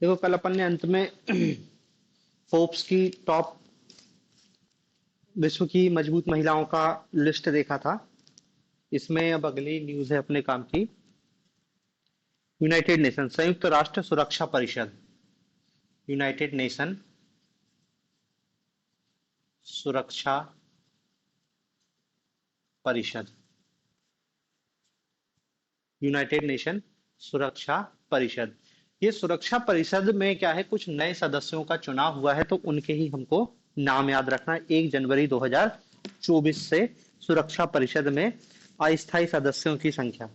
देखो कल अपन ने अंत में फोर्ब्स की टॉप विश्व की मजबूत महिलाओं का लिस्ट देखा था। इसमें अब अगली न्यूज है अपने काम की। यूनाइटेड नेशन संयुक्त राष्ट्र सुरक्षा परिषद, यूनाइटेड नेशन सुरक्षा परिषद, यूनाइटेड नेशन सुरक्षा परिषद। ये सुरक्षा परिषद में क्या है, कुछ नए सदस्यों का चुनाव हुआ है, तो उनके ही हमको नाम याद रखना है। 1 जनवरी 2024 से सुरक्षा परिषद में अस्थायी सदस्यों की संख्या।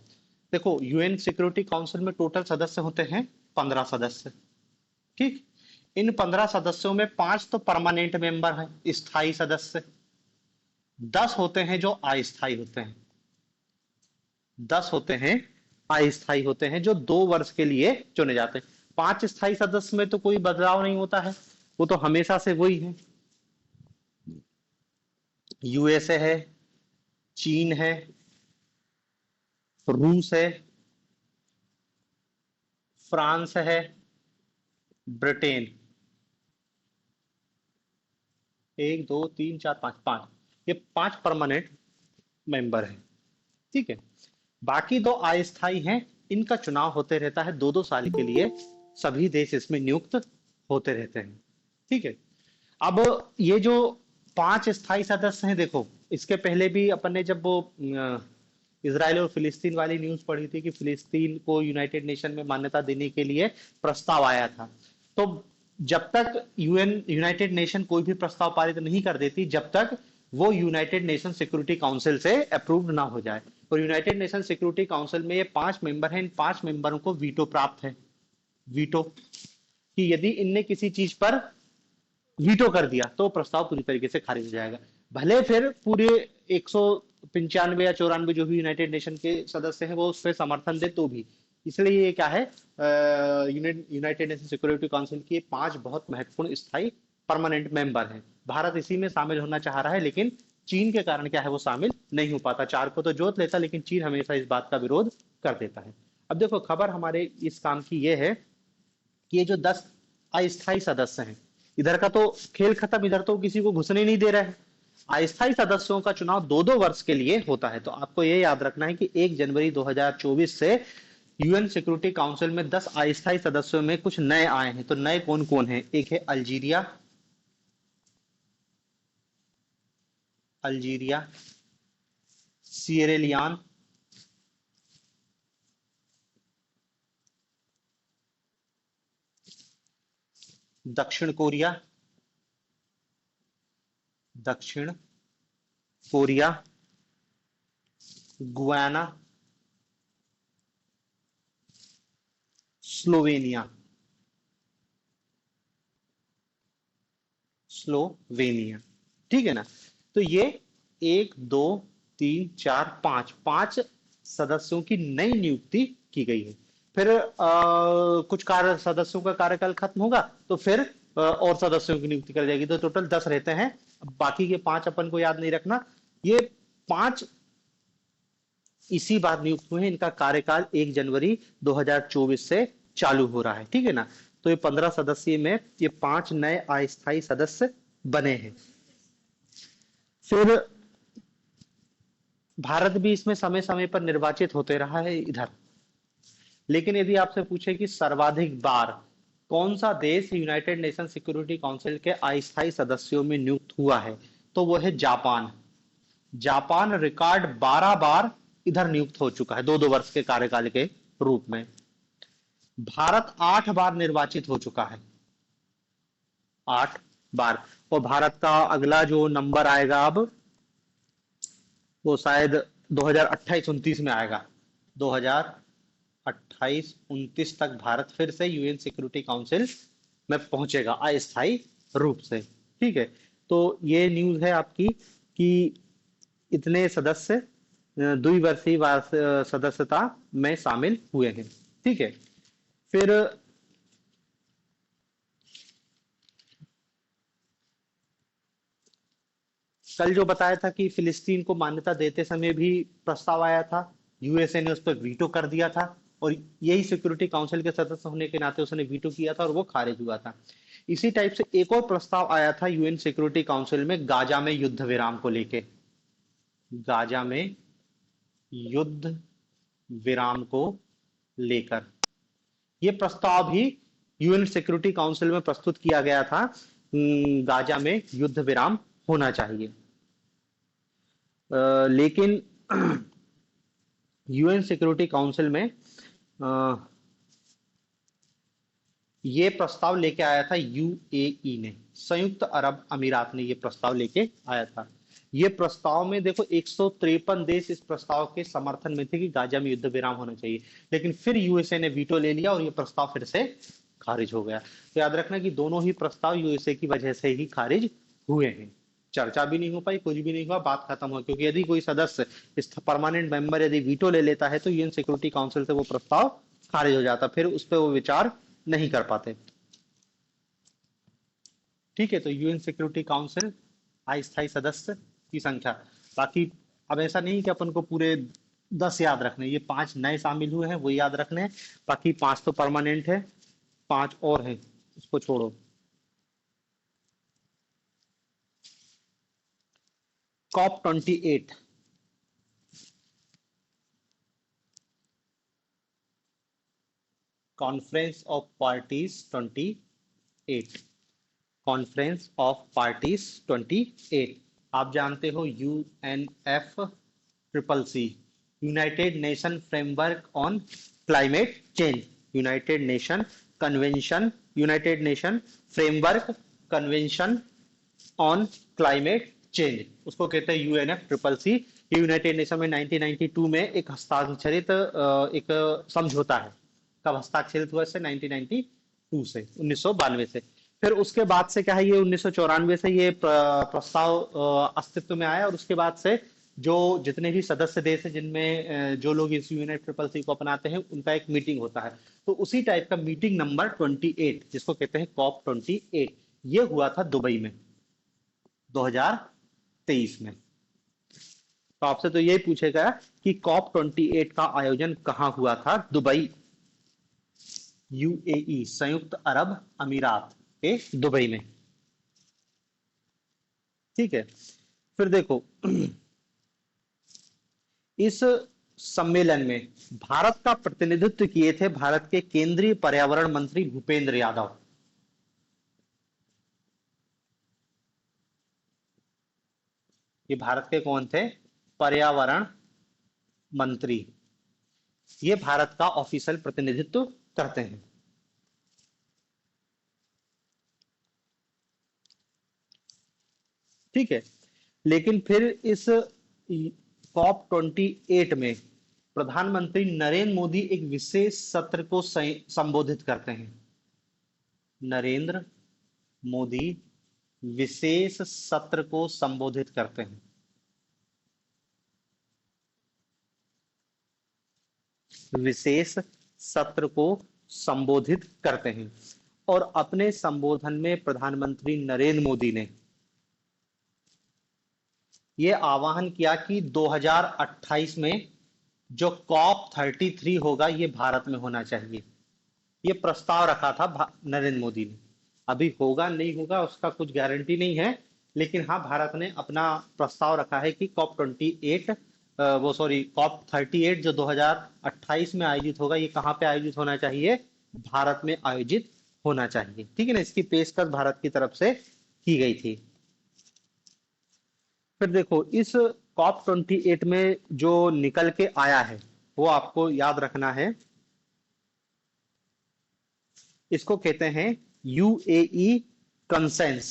देखो यूएन सिक्योरिटी काउंसिल में टोटल सदस्य होते हैं 15 सदस्य। ठीक, इन 15 सदस्यों में 5 तो परमानेंट मेंबर हैं, स्थायी सदस्य। 10 होते हैं जो अस्थायी होते हैं। 10 होते हैं अस्थायी होते हैं जो 2 वर्ष के लिए चुने जाते हैं। 5 स्थायी सदस्य में तो कोई बदलाव नहीं होता है, वो तो हमेशा से वही है। यूएसए है, चीन है, रूस है, फ्रांस है, ब्रिटेन। 1 2 3 4 5, 5, ये 5 परमानेंट मेंबर है। ठीक है, बाकी 2 अस्थायी हैं। इनका चुनाव होते रहता है 2-2 साल के लिए। सभी देश इसमें नियुक्त होते रहते हैं। ठीक है, अब ये जो 5 स्थायी सदस्य हैं, देखो इसके पहले भी अपन ने जब वो इसराइल और फिलिस्तीन वाली न्यूज पढ़ी थी कि फिलिस्तीन को यूनाइटेड नेशन में मान्यता देने के लिए प्रस्ताव आया था, तो जब तक यूनाइटेड नेशन कोई भी प्रस्ताव पारित नहीं कर देती, जब तक वो यूनाइटेड नेशन सिक्योरिटी काउंसिल से अप्रूव्ड ना हो जाए। और यूनाइटेड नेशन सिक्योरिटी काउंसिल में ये 5 मेंबर हैं। इन 5 मेंबरों को वीटो प्राप्त है। वीटो, कि यदि इनने किसी चीज पर वीटो कर दिया तो प्रस्ताव पूरी तरीके से खारिज हो जाएगा। भले फिर पूरे 195 या 94 जो भी यूनाइटेड नेशन के सदस्य हैं वो उस पर समर्थन दे तो भी। इसलिए ये क्या है, यूनाइटेड नेशन सिक्योरिटी काउंसिल की 5 बहुत महत्वपूर्ण स्थायी परमानेंट मेंबर हैं। भारत इसी में शामिल होना चाह रहा है, लेकिन चीन के कारण क्या है वो शामिल नहीं हो पाता। 4 को तो जोत लेता, लेकिन चीन हमेशा इस बात का विरोध कर देता है। अब देखो खबर हमारे इस काम की ये है कि ये जो 10 अस्थायी सदस्य हैं, इधर का तो खेल खत्म, इधर तो किसी को घुसने नहीं दे रहा है। अस्थायी सदस्यों का चुनाव 2-2 वर्ष के लिए होता है। तो आपको ये याद रखना है कि 1 जनवरी 2024 से यूएन सिक्योरिटी काउंसिल में 10 अस्थायी सदस्यों में कुछ नए आए हैं। तो नए कौन कौन हैं? एक है अल्जीरिया, अल्जीरिया, सिएरा दक्षिण कोरिया, दक्षिण कोरिया, गुयाना, स्लोवेनिया, स्लोवेनिया। ठीक है ना? तो ये 1 2 3 4 5 5 सदस्यों की नई नियुक्ति की गई है। फिर कुछ कार्य सदस्यों का कार्यकाल खत्म होगा तो फिर और सदस्यों की नियुक्ति कर जाएगी। तो टोटल 10 रहते हैं। बाकी के 5 अपन को याद नहीं रखना। ये 5 इसी बार नियुक्त हुए हैं। इनका कार्यकाल 1 जनवरी 2024 से चालू हो रहा है। ठीक है ना? तो ये 15 सदस्यीय में ये 5 नए अस्थायी सदस्य बने हैं। फिर भारत भी इसमें समय समय पर निर्वाचित होते रहा है इधर। लेकिन यदि आपसे पूछे कि सर्वाधिक बार कौन सा देश यूनाइटेड नेशन सिक्योरिटी काउंसिल के अस्थायी सदस्यों में नियुक्त हुआ है, तो वो है जापान। जापान रिकॉर्ड 12 बार इधर नियुक्त हो चुका है, 2-2 वर्ष के कार्यकाल के रूप में। भारत 8 बार निर्वाचित हो चुका है, 8 बार। और भारत का अगला जो नंबर आएगा अब, वो शायद 2028-29 में आएगा। 2028-29 तक भारत फिर से यूएन सिक्योरिटी काउंसिल में पहुंचेगा अस्थायी रूप से। ठीक है, तो ये न्यूज है आपकी कि इतने सदस्य द्विवर्षीय सदस्यता में शामिल हुए हैं। ठीक है, फिर कल जो बताया था कि फिलिस्तीन को मान्यता देते समय भी प्रस्ताव आया था, यूएसए ने उस पर वीटो कर दिया था। और यही सिक्योरिटी काउंसिल के सदस्य होने के नाते उसने वीटो किया था और वो खारिज हुआ था। इसी टाइप से एक और प्रस्ताव आया था यूएन सिक्योरिटी काउंसिल में गाजा में युद्ध विराम को लेके। गाजा में युद्ध विराम को लेकर ये प्रस्ताव भी यूएन सिक्योरिटी काउंसिल में प्रस्तुत किया गया था। गाजा में युद्ध विराम होना चाहिए। लेकिन यूएन सिक्योरिटी काउंसिल में ये प्रस्ताव लेके आया था यूएई ने, संयुक्त अरब अमीरात ने ये प्रस्ताव लेके आया था। ये प्रस्ताव में देखो 153 देश इस प्रस्ताव के समर्थन में थे कि गाजा में युद्ध विराम होना चाहिए, लेकिन फिर यूएसए ने वीटो ले लिया और ये प्रस्ताव फिर से खारिज हो गया। तो याद रखना कि दोनों ही प्रस्ताव यूएसए की वजह से ही खारिज हुए हैं। चर्चा भी नहीं हो पाई, कुछ भी नहीं हुआ, बात खत्म हुआ, क्योंकि यदि कोई सदस्य इस परमानेंट मेंबर यदि वीटो ले लेता है तो यूएन सिक्योरिटी काउंसिल से वो प्रस्ताव खारिज हो जाता, फिर उस पर वो विचार नहीं कर पाते। ठीक है, तो यूएन सिक्योरिटी काउंसिल अस्थायी सदस्य की संख्या। बाकी अब ऐसा नहीं कि अपन को पूरे 10 याद रखने, ये 5 नए शामिल हुए हैं वो याद रखने हैं, बाकी 5 तो परमानेंट है, 5 और हैं उसको छोड़ो। COP 28 conference of parties 28, conference of parties 28। आप जानते हो UNF triple C, united nation framework on climate change, united nation convention, united nation framework convention on climate change, उसको कहते हैं यूएनएफ ट्रिपल सी। ये यूनाइटेड नेशन में 1992 में एक हस्ताक्षरित एक समझौता है। कब हस्ताक्षरित हुआ? इससे 1992 से, 1992 से। फिर उसके बाद से क्या है, ये 1994 से ये प्रस्ताव अस्तित्व में आया, और उसके बाद से जो जितने भी सदस्य देश है जिनमें जो लोग इस यूएनएफ ट्रिपल सी को अपनाते हैं उनका एक मीटिंग होता है। तो उसी टाइप का मीटिंग नंबर 28 जिसको कहते हैं कॉप 28, ये हुआ था दुबई में 2023 में। तो आपसे तो यही पूछेगा कि कॉप 28 का आयोजन कहां हुआ था? दुबई, यूएई, संयुक्त अरब अमीरात के दुबई में। ठीक है, फिर देखो इस सम्मेलन में भारत का प्रतिनिधित्व किए थे भारत के केंद्रीय पर्यावरण मंत्री भूपेंद्र यादव। ये भारत के कौन थे? पर्यावरण मंत्री। ये भारत का ऑफिशियल प्रतिनिधित्व करते हैं। ठीक है, लेकिन फिर इस कॉप 28 में प्रधानमंत्री नरेंद्र मोदी एक विशेष सत्र को संबोधित करते हैं। नरेंद्र मोदी विशेष सत्र को संबोधित करते हैं। विशेष सत्र को संबोधित करते हैं, और अपने संबोधन में प्रधानमंत्री नरेंद्र मोदी ने यह आह्वान किया कि 2028 में जो कॉप 33 होगा ये भारत में होना चाहिए। ये प्रस्ताव रखा था नरेंद्र मोदी ने। अभी होगा नहीं होगा उसका कुछ गारंटी नहीं है, लेकिन हाँ भारत ने अपना प्रस्ताव रखा है कि कॉप 38 जो 2028 में आयोजित होगा, ये कहाँ पे आयोजित होना चाहिए? भारत में आयोजित होना चाहिए। ठीक है ना, इसकी पेशकश भारत की तरफ से की गई थी। फिर देखो इस कॉप 28 में जो निकल के आया है वो आपको याद रखना है। इसको कहते हैं UAE conscience,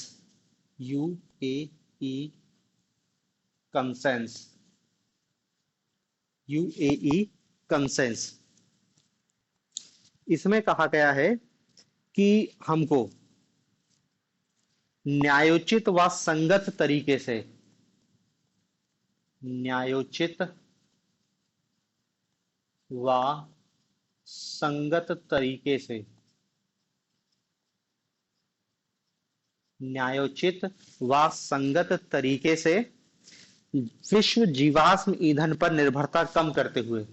UAE conscience, UAE conscience. इसमें कहा गया है कि हमको न्यायोचित व संगत तरीके से, न्यायोचित व संगत तरीके से, न्यायोचित व संगत तरीके से विश्व जीवाश्म ईंधन पर निर्भरता कम करते हुए,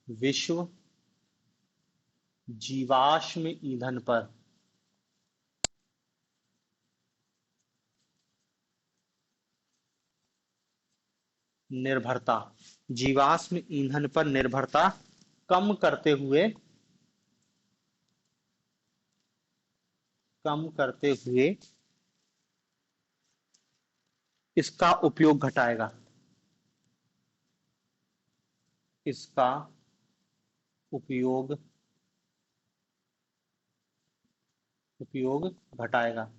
विश्व जीवाश्म ईंधन पर निर्भरता, जीवाश्म ईंधन पर निर्भरता कम करते हुए, कम करते हुए इसका उपयोग घटाएगा, इसका उपयोग उपयोग घटाएगा।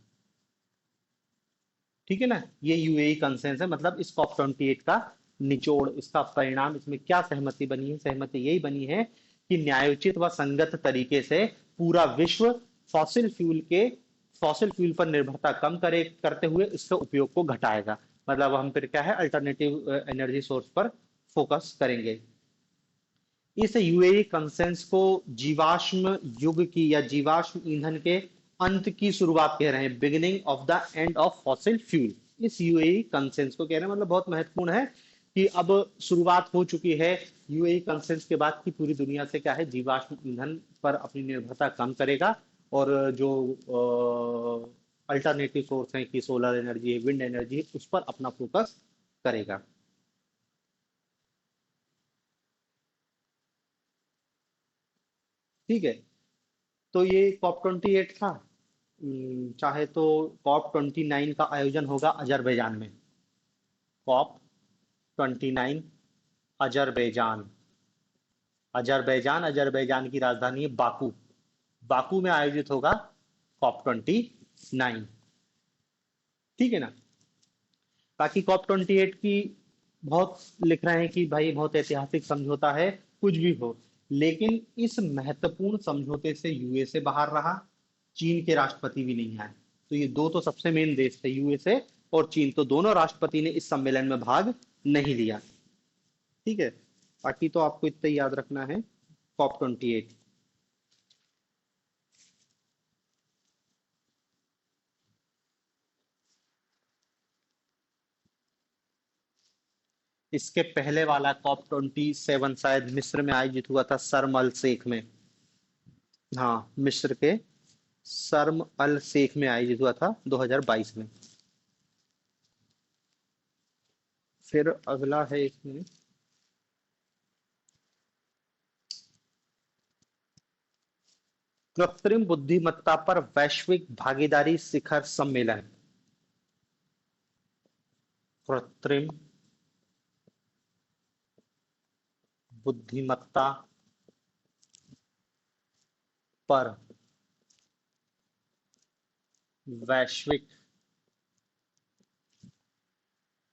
ठीक है ना, ये यूएई कंसेंसस है, मतलब इस कॉप 28 का निचोड़, इसका परिणाम, इसमें क्या सहमति बनी है? सहमति यही बनी है कि न्यायोचित व संगत तरीके से पूरा विश्व फॉसिल फ्यूल के फॉसिल फ्यूल पर निर्भरता कम करे करते हुए इसके उपयोग को घटाएगा। मतलब हम फिर क्या है, अल्टरनेटिव एनर्जी सोर्स पर फोकस करेंगे। इस यूएई कंसेंस को जीवाश्म युग की या जीवाश्म ईंधन के अंत की शुरुआत कह रहे हैं, beginning of the end of fossil fuel. इस यूएई कंसेंस को कह रहे हैं, मतलब बहुत महत्वपूर्ण है कि अब शुरुआत हो चुकी है यूएई कंसेंस के बाद की पूरी दुनिया से क्या है, जीवाश्म ईंधन पर अपनी निर्भरता कम करेगा और जो अल्टरनेटिव सोर्स है कि सोलर एनर्जी है, विंड एनर्जी है, उस पर अपना फोकस करेगा। ठीक है, तो ये कॉप 28 था। चाहे तो कॉप 29 का आयोजन होगा अजरबैजान में। कॉप 29 अजरबैजान, अजरबैजान, अजरबैजान की राजधानी है बाकू, बाकू में आयोजित होगा कॉप 29। ठीक है ना। बाकी कॉप 28 की बहुत लिख रहे हैं कि भाई बहुत ऐतिहासिक समझौता है, कुछ भी हो, लेकिन इस महत्वपूर्ण समझौते से यूएसए बाहर रहा, चीन के राष्ट्रपति भी नहीं आए। तो ये दो तो सबसे मेन देश थे, यूएसए और चीन, तो दोनों राष्ट्रपति ने इस सम्मेलन में भाग नहीं लिया। ठीक है, बाकी तो आपको इतना ही याद रखना है, कॉप 28। इसके पहले वाला कॉप 27 शायद मिस्र में आयोजित हुआ था, शर्म अल शेख में। हाँ, मिस्र के शर्म अल शेख में आयोजित हुआ था 2022 में। फिर अगला है इसमें, कृत्रिम बुद्धिमत्ता पर वैश्विक भागीदारी शिखर सम्मेलन। कृत्रिम बुद्धिमत्ता पर वैश्विक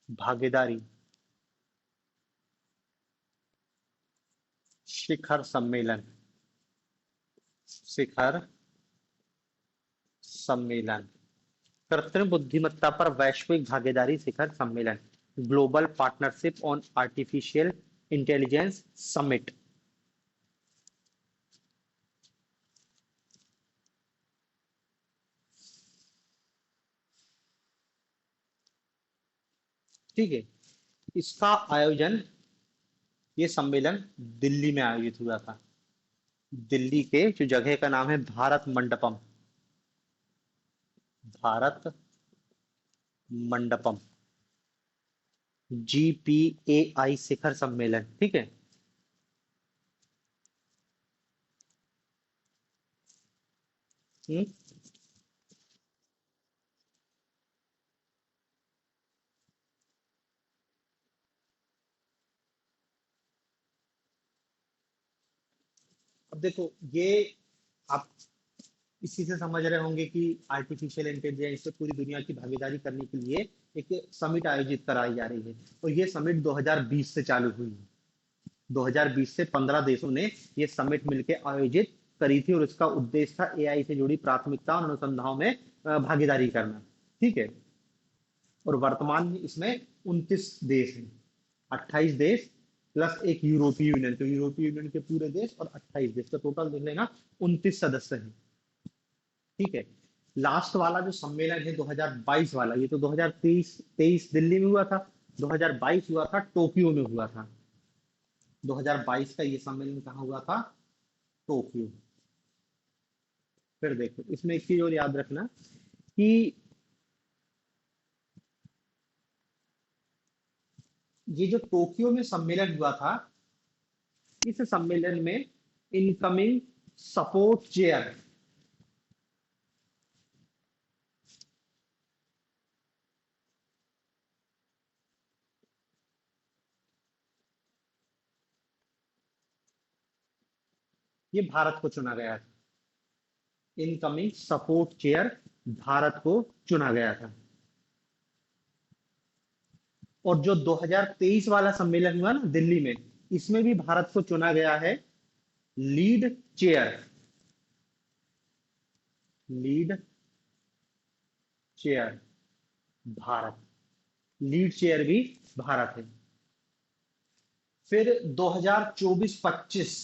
भागीदारी शिखर सम्मेलन, शिखर सम्मेलन, कृत्रिम बुद्धिमत्ता पर वैश्विक भागीदारी शिखर सम्मेलन, global partnership on artificial intelligence summit. ठीक है, इसका आयोजन, ये सम्मेलन दिल्ली में आयोजित हुआ था। दिल्ली के जो जगह का नाम है भारत मंडपम, भारत मंडपम, GPAI शिखर सम्मेलन। ठीक है। हम्म, अब देखो ये, आप इसी से समझ रहे होंगे कि आर्टिफिशियल इंटेलिजेंस से पूरी दुनिया की भागीदारी करने के लिए एक समिट आयोजित कराई जा रही है, और ये समिट 2020 से चालू हुई है। 2020 से 15 देशों ने ये समिट मिलकर आयोजित करी थी, और इसका उद्देश्य था एआई से जुड़ी प्राथमिकता और अनुसंधानों में भागीदारी करना। ठीक है, और वर्तमान में इसमें 29 देश हैं, 28 देश प्लस एक यूरोपीय यूनियन, तो यूरोपीय यूनियन के पूरे देश और 28 देश का टोटल देख लेना, 29 सदस्य हैं। ठीक है, लास्ट वाला जो सम्मेलन है 2022 वाला, ये तो 2023 दिल्ली में हुआ था, 2022 हुआ था टोक्यो में हुआ था। 2022 का ये सम्मेलन कहाँ हुआ था? टोक्यो। फिर देखो इसमें एक चीज और याद रखना कि ये जो टोक्यो में सम्मेलन हुआ था, इस सम्मेलन में इनकमिंग सपोर्ट चेयर, ये भारत को चुना गया था। इनकमिंग सपोर्ट चेयर भारत को चुना गया था। और जो 2023 वाला सम्मेलन हुआ ना दिल्ली में, इसमें भी भारत को चुना गया है lead chair. Lead chair Bharat, lead chair भी भारत है। फिर 2024-25,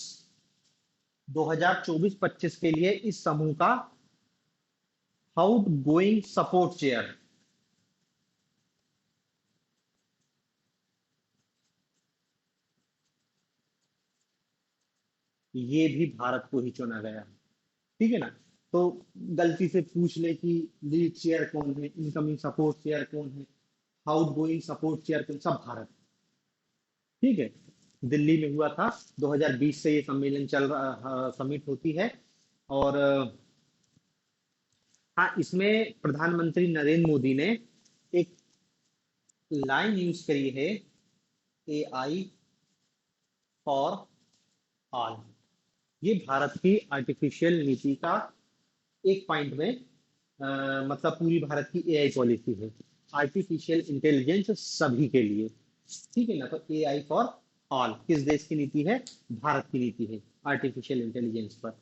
2024-25 के लिए इस समूह का आउट गोइंग सपोर्ट चेयर, ये भी भारत को ही चुना गया। ठीक है ना। तो गलती से पूछ ले कि लीड चेयर कौन है, इनकमिंग सपोर्ट चेयर कौन है, आउट गोइंग सपोर्ट चेयर कौन, सब भारत। ठीक है। दिल्ली में हुआ था, 2020 से ये सम्मेलन चल रहा, समिट होती है। और हाँ, इसमें प्रधानमंत्री नरेंद्र मोदी ने एक लाइन यूज करी है, AI फॉर ऑल। ये भारत की आर्टिफिशियल नीति का एक पॉइंट में मतलब पूरी भारत की AI पॉलिसी है, आर्टिफिशियल इंटेलिजेंस सभी के लिए। ठीक है ना। तो AI फॉर ऑल किस देश की नीति है? भारत की नीति है आर्टिफिशियल इंटेलिजेंस पर।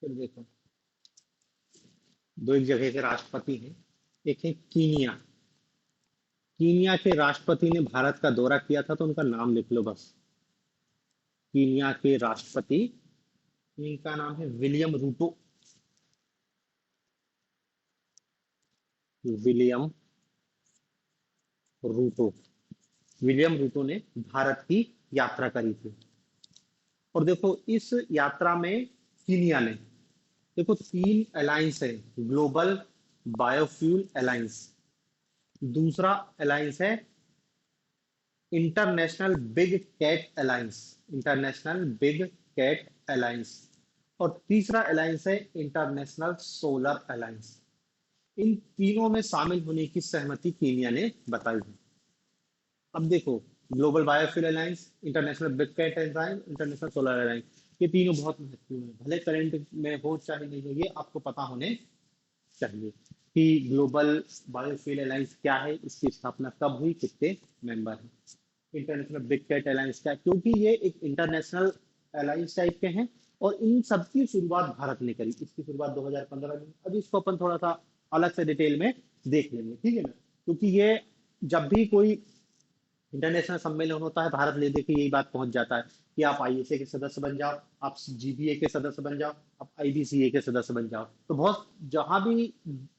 फिर देखो, दो एक जगह के राष्ट्रपति हैं। एक है कीनिया। कीनिया के राष्ट्रपति ने भारत का दौरा किया था, तो उनका नाम लिख लो बस। कीनिया के राष्ट्रपति, इनका नाम है William Ruto. William Ruto. William Ruto ने भारत की यात्रा करी थी। और देखो इस यात्रा में कीनिया ने, देखो तीन अलायंस है। ग्लोबल बायोफ्यूल अलायंस, दूसरा अलायंस है international big cat alliance, international big cat alliance, और तीसरा अलायंस है इंटरनेशनल सोलर अलायंस। इन तीनों में शामिल होने की सहमति कीनिया ने बताई है। अब देखो, global biofuel alliance, international big cat alliance, international solar alliance, ये तीनों बहुत महत्वपूर्ण है। भले करंट में हो चाहे नहीं हो, ये आपको पता होने चाहिए कि ग्लोबल बायोफ्यूल अलायंस क्या है, इसकी स्थापना कब हुई, कितने मेंबर हैं। इंटरनेशनल बिग कैट अलायंस क्या है? क्योंकि ये एक इंटरनेशनल अलायंस टाइप के हैं, और इन सबकी शुरुआत भारत ने करी। इसकी शुरुआत 2015 में। अभी इसको अपन थोड़ा सा अलग से डिटेल में देख लेंगे, ठीक है ना। क्योंकि ये जब भी कोई इंटरनेशनल सम्मेलन होता है, भारत ले दे के यही बात पहुंच जाता है कि आप ISA के सदस्य बन जाओ, आप GBA के सदस्य बन जाओ, आप IBCA के सदस्य बन जाओ। तो बहुत जहां भी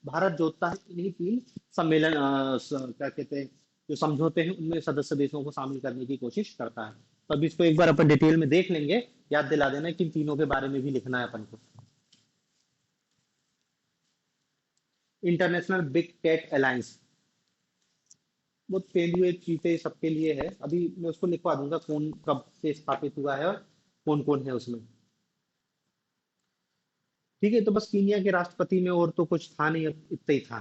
भारत जोतता है, इन्हीं तीन सम्मेलन क्या कहते हैं, जो समझौते हैं, उनमें सदस्य देशों को शामिल करने की कोशिश करता है। तो अभी इसको एक बार अपन डिटेल में देख लेंगे। याद दिला देना कि इन तीनों के बारे में भी लिखना है अपन को। इंटरनेशनल बिग कैट अलायंस, वो तेंदुए चीते सबके लिए है। अभी मैं उसको लिखवा दूंगा कौन कब से स्थापित हुआ है और कौन कौन है उसमें। ठीक है। तो बस कीनिया के राष्ट्रपति में और तो कुछ था नहीं, अब इतना ही था।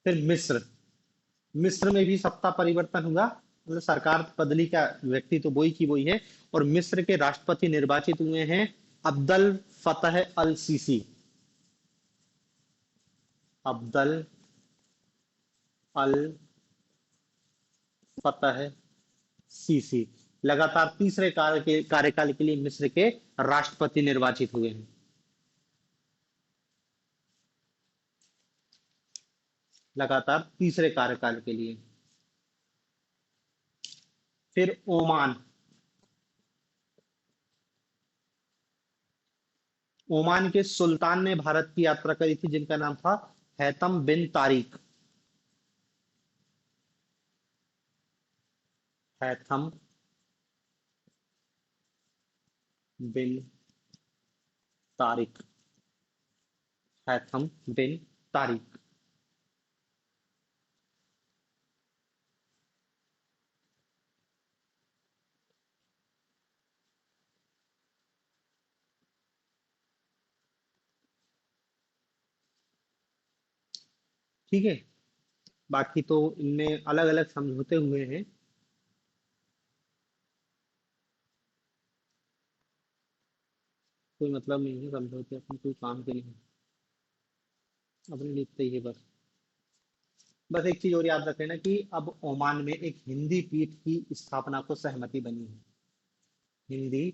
फिर मिस्र। मिस्र में भी सत्ता परिवर्तन हुआ, मतलब सरकार बदली, का व्यक्ति तो वही की वही है। और मिस्र के राष्ट्रपति निर्वाचित हुए हैं अब्दल फतह अल सीसी। अब्दल अल फतह सीसी लगातार तीसरे कार्यकाल के लिए मिस्र के राष्ट्रपति निर्वाचित हुए हैं। लगातार तीसरे कार्यकाल के लिए। फिर ओमान, ओमान के सुल्तान ने भारत की यात्रा करी थी जिनका नाम था हैतम बिन तारिक। हैथम बिन तारिक। हैथम बिन तारिक। ठीक है, बाकी तो इनमें अलग अलग समझौते हुए हैं। कोई मतलब नहीं है समझौते, अपने कोई काम के नहीं है, अपने लिखते ही है बस। बस एक चीज और याद रख लेना कि अब ओमान में एक हिंदी पीठ की स्थापना को सहमति बनी है। हिंदी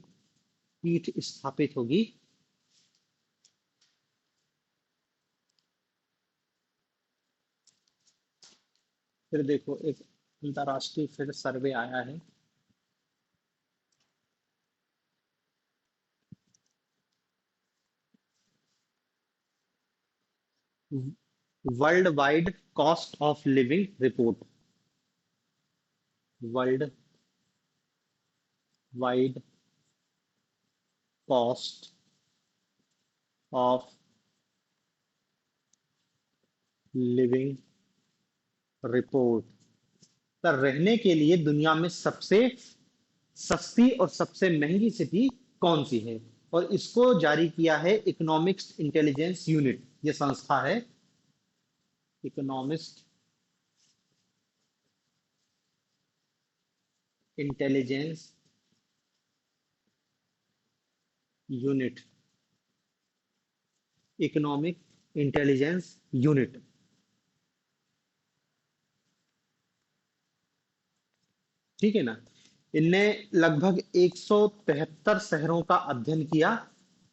पीठ स्थापित होगी। फिर देखो एक अंतरराष्ट्रीय फिर सर्वे आया है। World wide cost of living report. World wide cost of living report. पर रहने के लिए दुनिया में सबसे सस्ती और सबसे महंगी सिटी कौन सी है, और इसको जारी किया है इकोनॉमिक्स इंटेलिजेंस यूनिट, ये संस्था है economics intelligence unit. Economic intelligence unit. ठीक है ना। इनने लगभग 173 शहरों का अध्ययन किया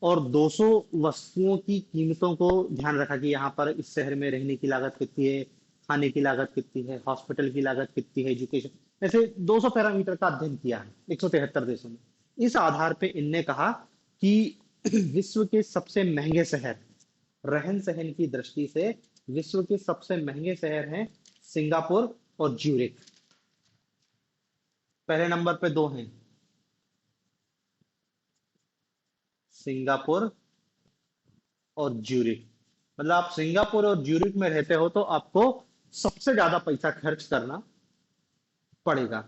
और 200 वस्तुओं की कीमतों को ध्यान रखा कि यहाँ पर इस शहर में रहने की लागत कितनी है, खाने की लागत कितनी है, हॉस्पिटल की लागत कितनी है, एजुकेशन, ऐसे 200 पैरामीटर का अध्ययन किया है 173 देशों में। इस आधार पे इनने कहा कि विश्व के सबसे महंगे शहर, रहन सहन की दृष्टि से विश्व के सबसे महंगे शहर हैं सिंगापुर और ज्यूरिख। पहले नंबर पे दो हैं, सिंगापुर और ज्यूरिख। मतलब आप सिंगापुर और ज्यूरिख में रहते हो तो आपको सबसे ज्यादा पैसा खर्च करना पड़ेगा।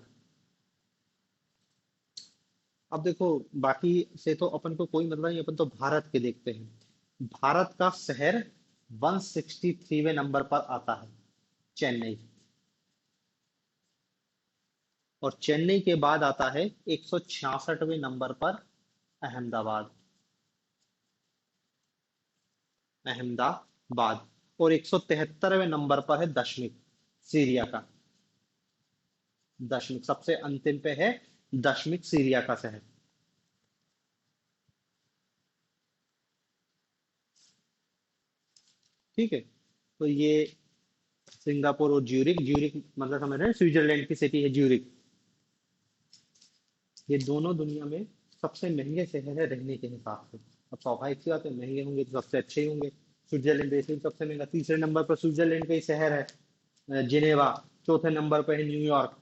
अब देखो बाकी से तो अपन को कोई मतलब नहीं, अपन तो भारत के देखते हैं। भारत का शहर 163वें नंबर पर आता है, चेन्नई। और चेन्नई के बाद आता है 166वें नंबर पर अहमदाबाद। अहमदाबाद। और 173वें नंबर पर है दशमिक, सीरिया का। दशमिक सबसे अंतिम पे है, दशमिक सीरिया का शहर। ठीक है, तो ये सिंगापुर और ज्यूरिक, ज्यूरिक मतलब समझ रहे हैं स्विट्जरलैंड की सिटी है ज्यूरिक। ये दोनों दुनिया में सबसे महंगे शहर है रहने के हिसाब से। अब स्वाभाविक सी बात है, महंगे होंगे तो सबसे अच्छे ही होंगे। स्विट्जरलैंड वैसे ही सबसे महंगा, तीसरे नंबर पर स्विट्जरलैंड का ही शहर है जिनेवा। चौथे नंबर पर है न्यूयॉर्क।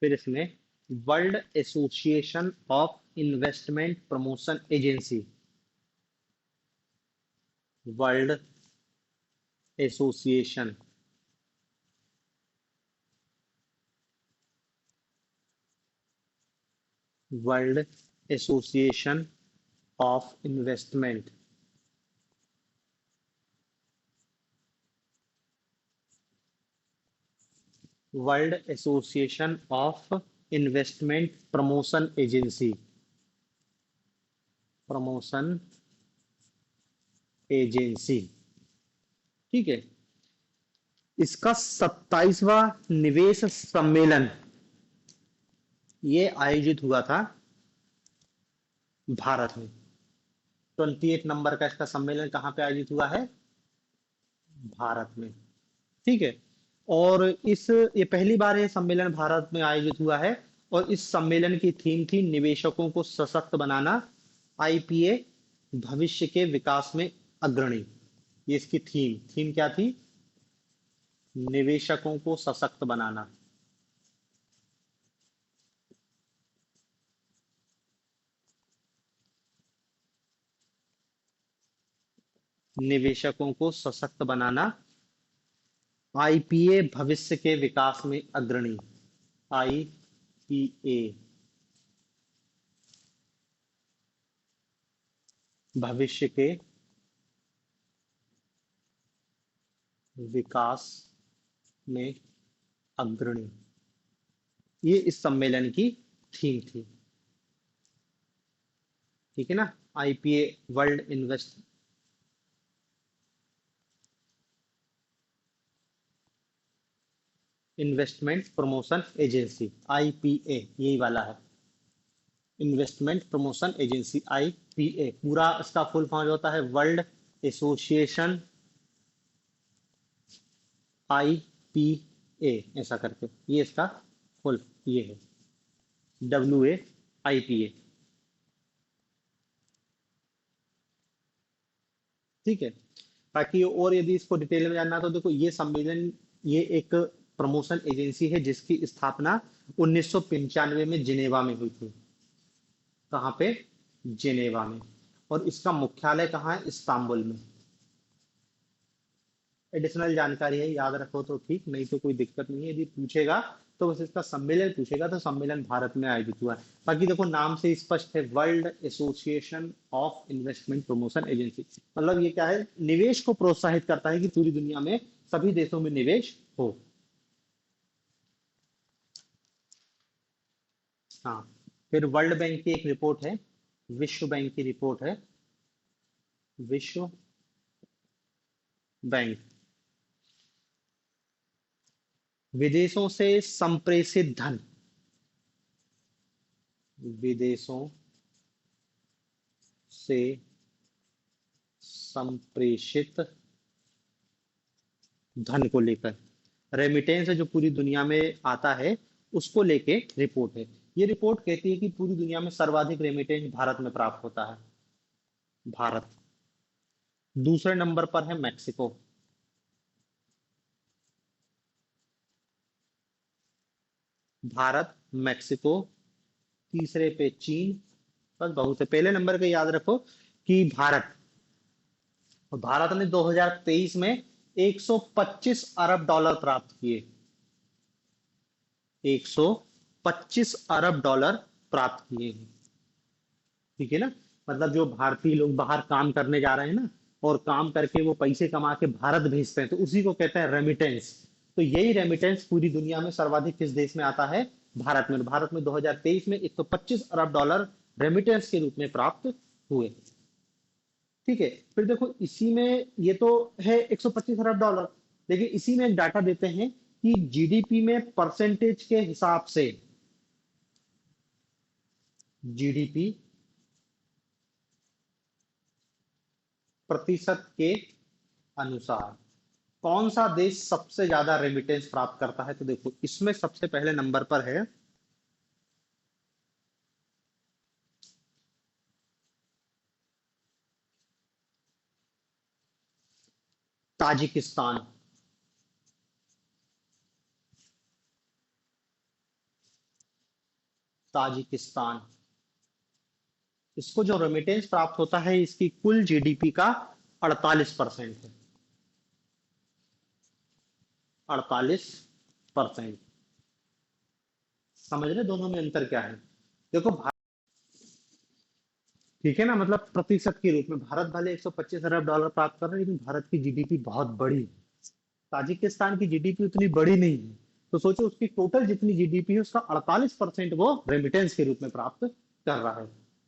फिर इसमें world association of investment promotion agency. World association world association of investment, world association of investment promotion agency. Promotion agency. ठीक है। इसका 27वां निवेश सम्मेलन ये आयोजित हुआ था भारत में। 28 नंबर का इसका सम्मेलन कहाँ पे आयोजित हुआ है? भारत में। ठीक है। और इस ये पहली बार ये सम्मेलन भारत में आयोजित हुआ है, और इस सम्मेलन की थीम थी निवेशकों को सशक्त बनाना, आईपीए भविष्य के विकास में अग्रणी। ये इसकी थीम थीम क्या थी? निवेशकों को सशक्त बनाना। निवेशकों को सशक्त बनाना, आईपीए भविष्य के विकास में अग्रणी। आईपीए भविष्य के विकास में अग्रणी, ये इस सम्मेलन की थीम थी। ठीक है ना? IPA world investment promotion agency, IPA यही वाला है। Investment promotion agency, IPA. पूरा इसका फुल फॉर्म होता है वर्ल्ड एसोसिएशन, आईपीए ऐसा करके, ये इसका फुल ये है, WAIPA। ठीक है। बाकी और यदि इसको डिटेल में जानना तो देखो, ये सम्मेलन ये एक प्रमोशन एजेंसी है जिसकी स्थापना 1995 में जिनेवा में हुई थी। कहाँ पे? जिनेवा में। और इसका मुख्यालय कहाँ है? इस्तांबुल में। एडिशनल जानकारी है, याद रखो तो ठीक, नहीं तो कोई दिक्कत नहीं है। यदि पूछेगा तो बस इसका सम्मेलन पूछेगा, तो सम्मेलन भारत में आयोजित हुआ है। बाकी देखो नाम से स्पष्ट है, world association of investment promotion agency. मतलब ये क्या है? निवेश को प्रोत्साहित करता है कि पूरी दुनिया में सभी देशों में निवेश हो। हाँ। फिर वर्ल्ड बैंक की एक रिपोर्ट है, विश्व बैंक की रिपोर्ट है, विश्व बैंक। विदेशों से संप्रेषित धन, विदेशों से संप्रेषित धन को लेकर, रेमिटेंस जो पूरी दुनिया में आता है उसको लेके रिपोर्ट है। ये रिपोर्ट कहती है कि पूरी दुनिया में सर्वाधिक रेमिटेंस भारत में प्राप्त होता है। भारत दूसरे नंबर पर है, मैक्सिको। भारत, मैक्सिको, तीसरे पे चीन, बस बहुत है। पहले नंबर पे याद रखो कि भारत, भारत ने 2023 में 125 अरब डॉलर प्राप्त किए। 125 अरब डॉलर प्राप्त किए हैं। ठीक है ना? मतलब जो भारतीय लोग बाहर काम करने जा रहे हैं ना, और काम करके वो पैसे कमा के भारत भेजते हैं, तो उसी को कहते हैं रेमिटेंस। तो यही रेमिटेंस पूरी दुनिया में सर्वाधिक किस देश में आता है? भारत में। भारत में 2023 में 125 अरब डॉलर रेमिटेंस के रूप में प्राप्त हुए। ठीक है। फिर देखो इसी में, ये तो है 125 अरब डॉलर, लेकिन इसी में एक डाटा देते हैं कि जीडीपी में परसेंटेज के हिसाब से, जीडीपी प्रतिशत के अनुसार कौन सा देश सबसे ज्यादा रेमिटेंस प्राप्त करता है? तो देखो इसमें सबसे पहले नंबर पर है ताजिकिस्तान। ताजिकिस्तान, इसको जो रेमिटेंस प्राप्त होता है इसकी कुल जीडीपी का 48% है। 48%। समझ रहे दोनों में अंतर क्या है? देखो ठीक है ना, मतलब प्रतिशत के रूप में भारत भले 125 अरब डॉलर प्राप्त कर रहा है, लेकिन भारत की जीडीपी बहुत बड़ी, ताजिकिस्तान की जीडीपी उतनी बड़ी नहीं है। तो सोचो उसकी टोटल जितनी जीडीपी है उसका 48% वो रेमिटेंस के रूप में प्राप्त कर रहा है।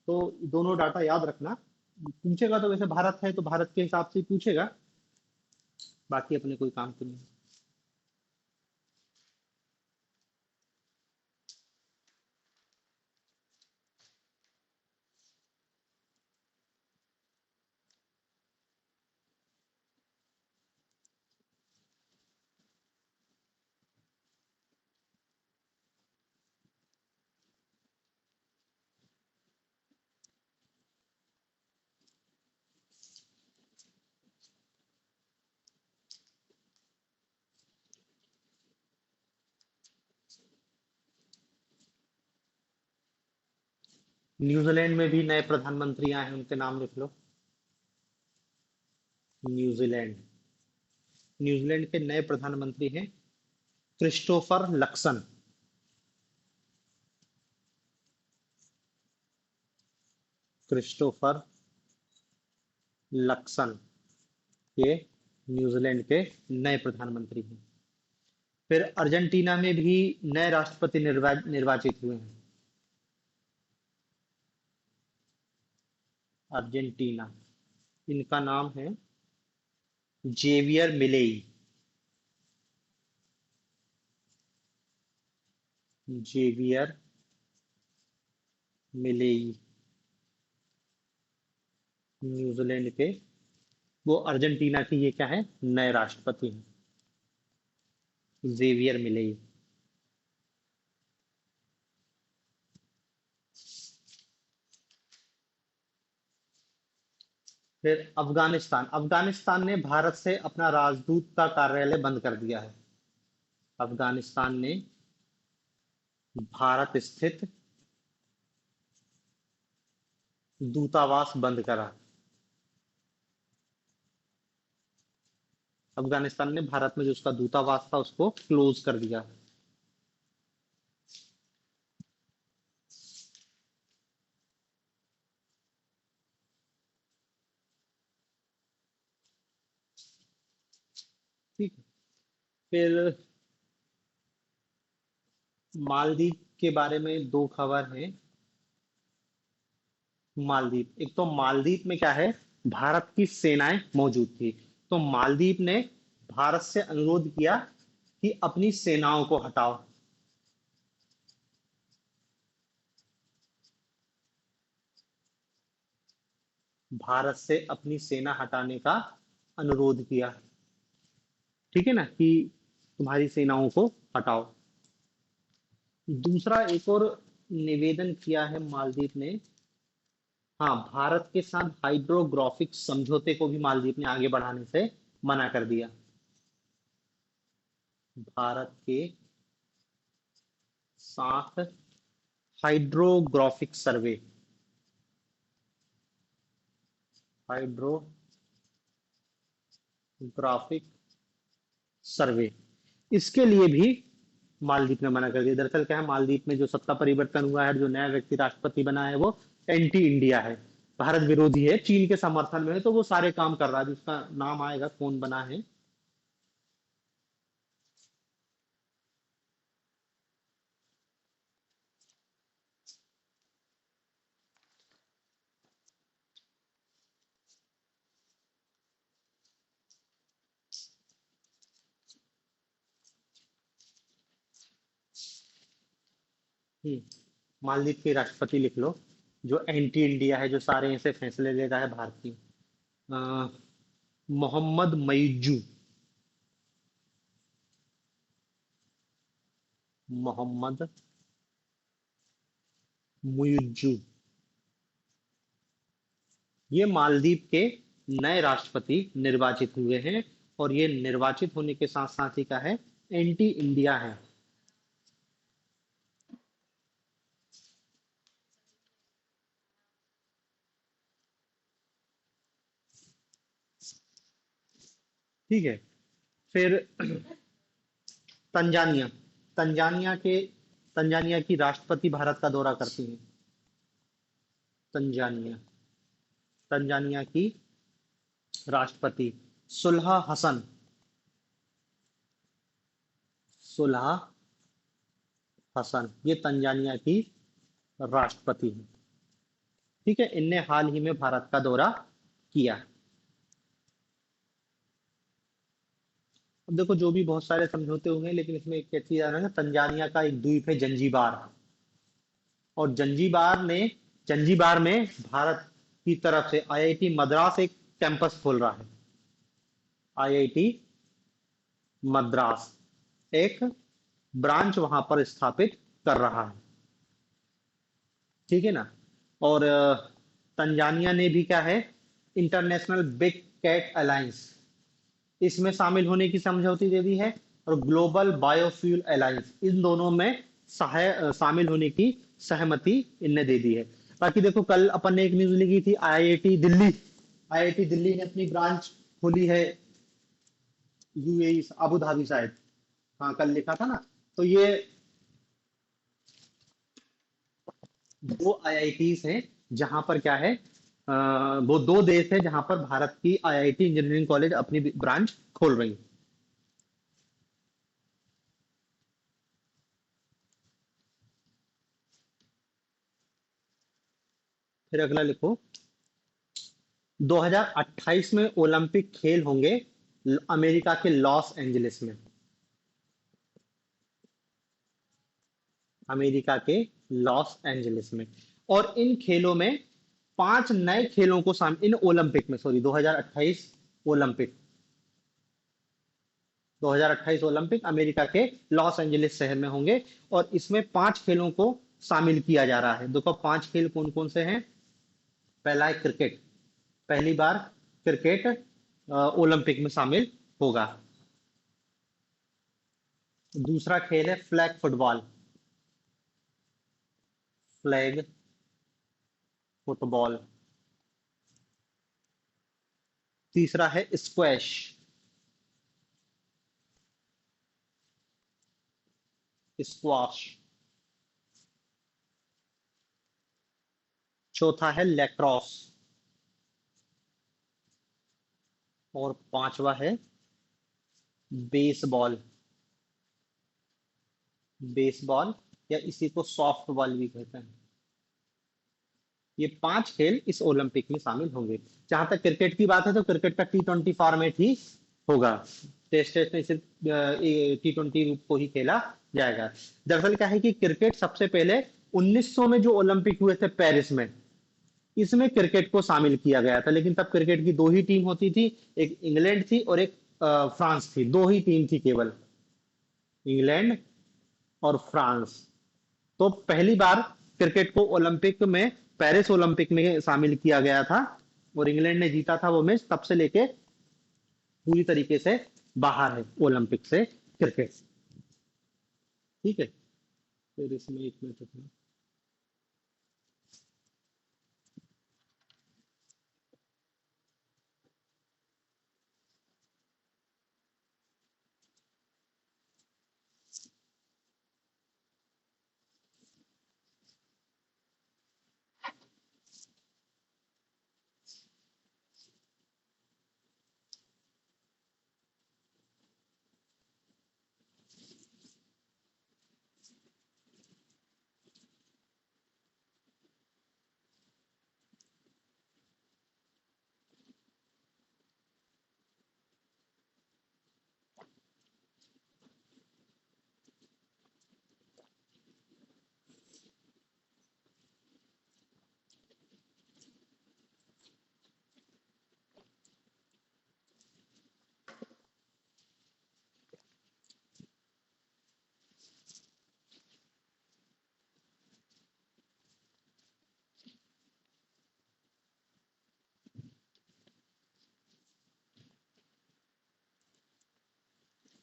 तो दोनों डाटा याद रखना। पूछेगा तो वैसे भारत है तो भारत के हिसाब से ही पूछेगा, बाकी अपने कोई काम तो नहीं। न्यूजीलैंड में भी नए प्रधानमंत्री आए हैं, उनके नाम लिख लो। न्यूजीलैंड, न्यूजीलैंड के नए प्रधानमंत्री हैं क्रिस्टोफर लक्सन। क्रिस्टोफर लक्सन, ये न्यूजीलैंड के नए प्रधानमंत्री हैं। फिर अर्जेंटीना में भी नए राष्ट्रपति निर्वाचित हुए हैं। अर्जेंटीना, इनका नाम है Javier Milei. Javier Milei, New Zealand के, वो अर्जेंटीना के ये क्या है, नए राष्ट्रपति हैं, जेवियर मिलेई। फिर अफगानिस्तान, अफगानिस्तान ने भारत से अपना राजदूत का कार्यालय बंद कर दिया है। अफगानिस्तान ने भारत स्थित दूतावास बंद करा। अफगानिस्तान ने भारत में जो उसका दूतावास था उसको क्लोज कर दिया। ठीक है। फिर मालदीव के बारे में दो खबर है। मालदीव, एक तो मालदीव में क्या है, भारत की सेनाएं मौजूद थी, तो मालदीव ने भारत से अनुरोध किया कि अपनी सेनाओं को हटाओ। भारत से अपनी सेना हटाने का अनुरोध किया, ठीक है ना, कि तुम्हारी सेनाओं को हटाओ। दूसरा एक और निवेदन किया है मालदीव ने, हाँ, भारत के साथ हाइड्रोग्राफिक समझौते को भी मालदीव ने आगे बढ़ाने से मना कर दिया। भारत के साथ हाइड्रोग्राफिक सर्वे, हाइड्रोग्राफिक सर्वे, इसके लिए भी मालदीव ने मना कर दिया। दरअसल क्या है, मालदीव में जो सत्ता परिवर्तन हुआ है, जो नया व्यक्ति राष्ट्रपति बना है, वो एंटी इंडिया है, भारत विरोधी है, चीन के समर्थन में है, तो वो सारे काम कर रहा है, जिसका नाम आएगा कौन बना है। मालदीव के राष्ट्रपति लिख लो, जो एंटी इंडिया है, जो सारे ऐसे फैसले ले रहा है भारतीय। अ, मोहम्मद मईजू, मोहम्मद मुइज्जू, ये मालदीव के नए राष्ट्रपति निर्वाचित हुए हैं, और ये निर्वाचित होने के साथ साथ ही क्या है, एंटी इंडिया है। ठीक है। फिर तंजानिया, तंजानिया के, तंजानिया की राष्ट्रपति भारत का दौरा करती हैं। तंजानिया, तंजानिया की राष्ट्रपति सुलह हसन, सुलह हसन, ये तंजानिया की राष्ट्रपति हैं। ठीक है, इनने हाल ही में भारत का दौरा किया। अब देखो, जो भी बहुत सारे समझौते होंगे, लेकिन इसमें एक चीज आ रहा है ना, तंजानिया का एक द्वीप है जंजीबार, और जंजीबार में भारत की तरफ से आईआईटी मद्रास एक कैंपस खोल रहा है। आईआईटी मद्रास एक ब्रांच वहां पर स्थापित कर रहा है, ठीक है ना। और तंजानिया ने भी क्या है, इंटरनेशनल बिग कैट अलायंस, इसमें शामिल होने की समझौती दे दी है, और ग्लोबल बायोफ्यूल अलायंस, इन दोनों में शामिल होने की सहमति इनने दे दी है। बाकी देखो कल अपन ने एक न्यूज लिखी थी, आईआईटी दिल्ली, आईआईटी दिल्ली ने अपनी ब्रांच खोली है यूएई, अबू धाबी शायद। हाँ कल लिखा था ना। तो ये दो आईआईटीज हैं जहां पर क्या है, वो दो देश है जहां पर भारत की आईआईटी इंजीनियरिंग कॉलेज अपनी ब्रांच खोल रही है। फिर अगला लिखो, 2028 में ओलंपिक खेल होंगे अमेरिका के लॉस एंजलिस में। अमेरिका के लॉस एंजलिस में। और इन खेलों में पांच नए खेलों को इन ओलंपिक में, सॉरी 2028 ओलंपिक, 2028 ओलंपिक अमेरिका के लॉस एंजलिस शहर में होंगे। और इसमें पांच खेलों को शामिल किया जा रहा है। देखो पांच खेल कौन कौन से हैं। पहला है क्रिकेट, पहली बार क्रिकेट ओलंपिक में शामिल होगा। दूसरा खेल है फ्लैग फुटबॉल, फ्लैग फुटबॉल। तीसरा है स्क्वैश, स्क्वाश। चौथा है लैक्रोस। और पांचवा है बेसबॉल, बेसबॉल या इसी को सॉफ्ट बॉल भी कहते हैं। ये पांच खेल इस ओलंपिक में शामिल होंगे। जहां तक क्रिकेट की बात है तो क्रिकेट का T20 फॉर्मेट ही होगा। टेस्ट टेस्ट में सिर्फ T20 रूप को ही खेला जाएगा। दरअसल क्या है कि क्रिकेट सबसे पहले 1900 में जो ओलंपिक हुए थे पेरिस में, इसमें क्रिकेट को शामिल किया गया था। लेकिन तब क्रिकेट की दो ही टीम होती थी, एक इंग्लैंड थी और एक फ्रांस थी। दो ही टीम थी केवल, इंग्लैंड और फ्रांस। तो पहली बार क्रिकेट को ओलंपिक में, पेरिस ओलंपिक में शामिल किया गया था। और इंग्लैंड ने जीता था वो मैच। तब से लेके पूरी तरीके से बाहर है ओलंपिक से क्रिकेट। ठीक है। फिर इसमें एक मिनट रखना।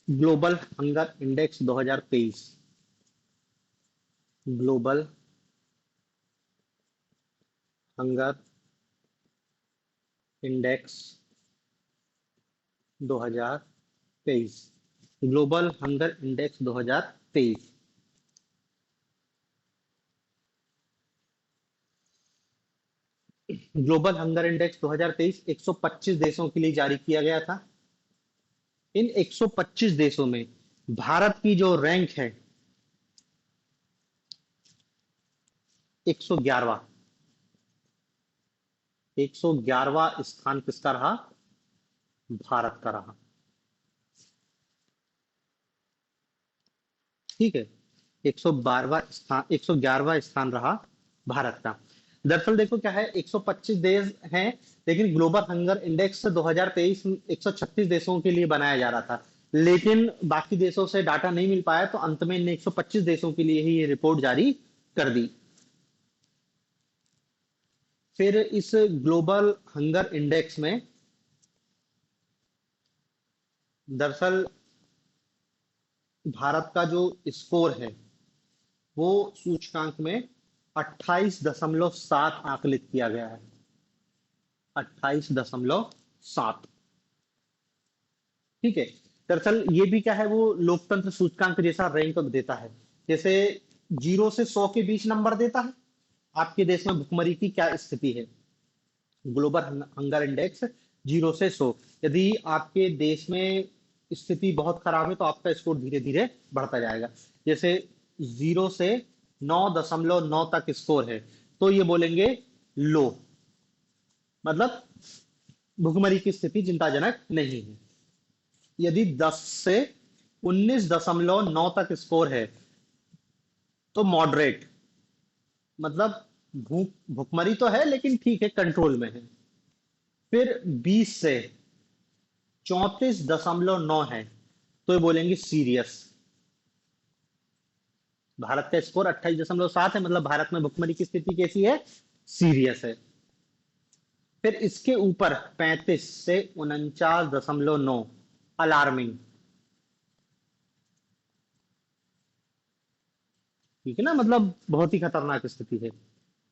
Global hunger index 2023, global hunger index 2023, global hunger index 2023। Global hunger index 2023 125 देशों के लिए जारी किया गया था। इन 125 देशों में भारत की जो रैंक है 111वां, 111वां स्थान किसका रहा? भारत का रहा। ठीक है। 112वां स्थान, 111वां स्थान रहा भारत का। दरअसल देखो क्या है, 125 देश हैं, लेकिन ग्लोबल हंगर इंडेक्स 2023 136 देशों के लिए बनाया जा रहा था। लेकिन बाकी देशों से डाटा नहीं मिल पाया, तो अंत में इनने 125 देशों के लिए ही ये रिपोर्ट जारी कर दी। फिर इस ग्लोबल हंगर इंडेक्स में दरअसल भारत का जो स्कोर है वो सूचकांक में 28.7 आकलित किया गया है। 28.7। ठीक है। दरअसल ये भी क्या है, वो लोकतंत्र सूचकांक जैसा रैंक देता है। जैसे 0 से 100 के बीच नंबर देता है, आपके देश में भुखमरी की क्या स्थिति है। ग्लोबल हंगर इंडेक्स 0 से 100, यदि आपके देश में स्थिति बहुत खराब है तो आपका स्कोर धीरे धीरे बढ़ता जाएगा। जैसे 0 से 9.9 तक स्कोर है तो ये बोलेंगे लो, मतलब भुखमरी की स्थिति चिंताजनक नहीं है। यदि 10 से 19.9 तक स्कोर है तो मॉडरेट, मतलब भूख भुखमरी तो है लेकिन ठीक है, कंट्रोल में है। फिर 20 से 34.9 है तो ये बोलेंगे सीरियस। भारत का स्कोर 28.7 है, मतलब भारत में भुखमरी की स्थिति कैसी है, सीरियस है। फिर इसके ऊपर 35 से 49.9 अलार्मिंग। ठीक है ना, मतलब बहुत ही खतरनाक स्थिति है।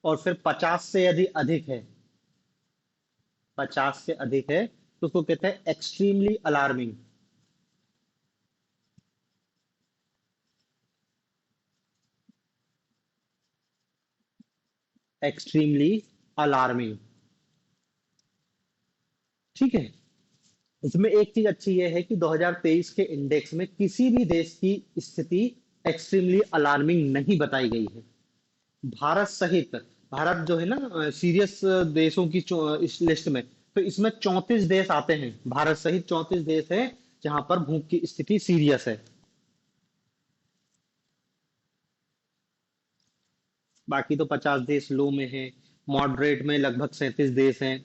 और फिर 50 से यदि अधिक है, 50 से अधिक है तो उसको कहते हैं एक्सट्रीमली अलार्मिंग। Extremely alarming. ठीक है। इसमें एक चीज अच्छी यह है कि 2023 के इंडेक्स में किसी भी देश की स्थिति एक्सट्रीमली अलार्मिंग नहीं बताई गई है। भारत सहित, भारत जो है ना सीरियस देशों की इस लिस्ट में, तो इसमें 34 देश आते हैं, भारत सहित 34 देश हैं जहां पर भूख की स्थिति सीरियस है। बाकी तो 50 देश लो में है। मॉडरेट में लगभग 37 देश हैं।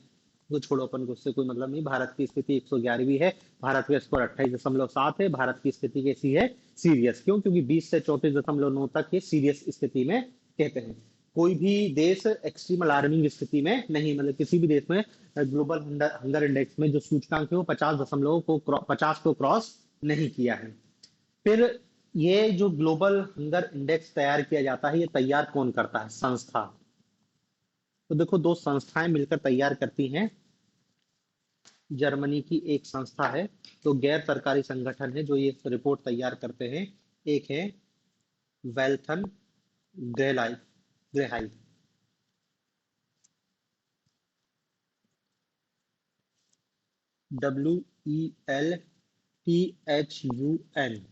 वो छोड़ो, अपन को उससे कोई मतलब नहीं। भारत की स्थिति 111वीं है। भारत का स्कोर 28.7 है। भारत की स्थिति कैसी है, सीरियस। क्यों? क्योंकि 20 से 34.9 तक ये सीरियस स्थिति में कहते हैं। कोई भी देश एक्सट्रीम अलार्मिंग स्थिति में नहीं, मतलब किसी भी देश में ग्लोबल हंगर इंडेक्स में जो सूचकांक है वो 50 को क्रॉस नहीं किया है। फिर ये जो ग्लोबल हंगर इंडेक्स तैयार किया जाता है, ये तैयार कौन करता है, संस्था। तो देखो, दो संस्थाएं मिलकर तैयार करती हैं। जर्मनी की एक संस्था है, तो गैर सरकारी संगठन है जो ये रिपोर्ट तैयार करते हैं। एक है वेल्थन ग्रेलाई ग्रेहाई। WELTHUN।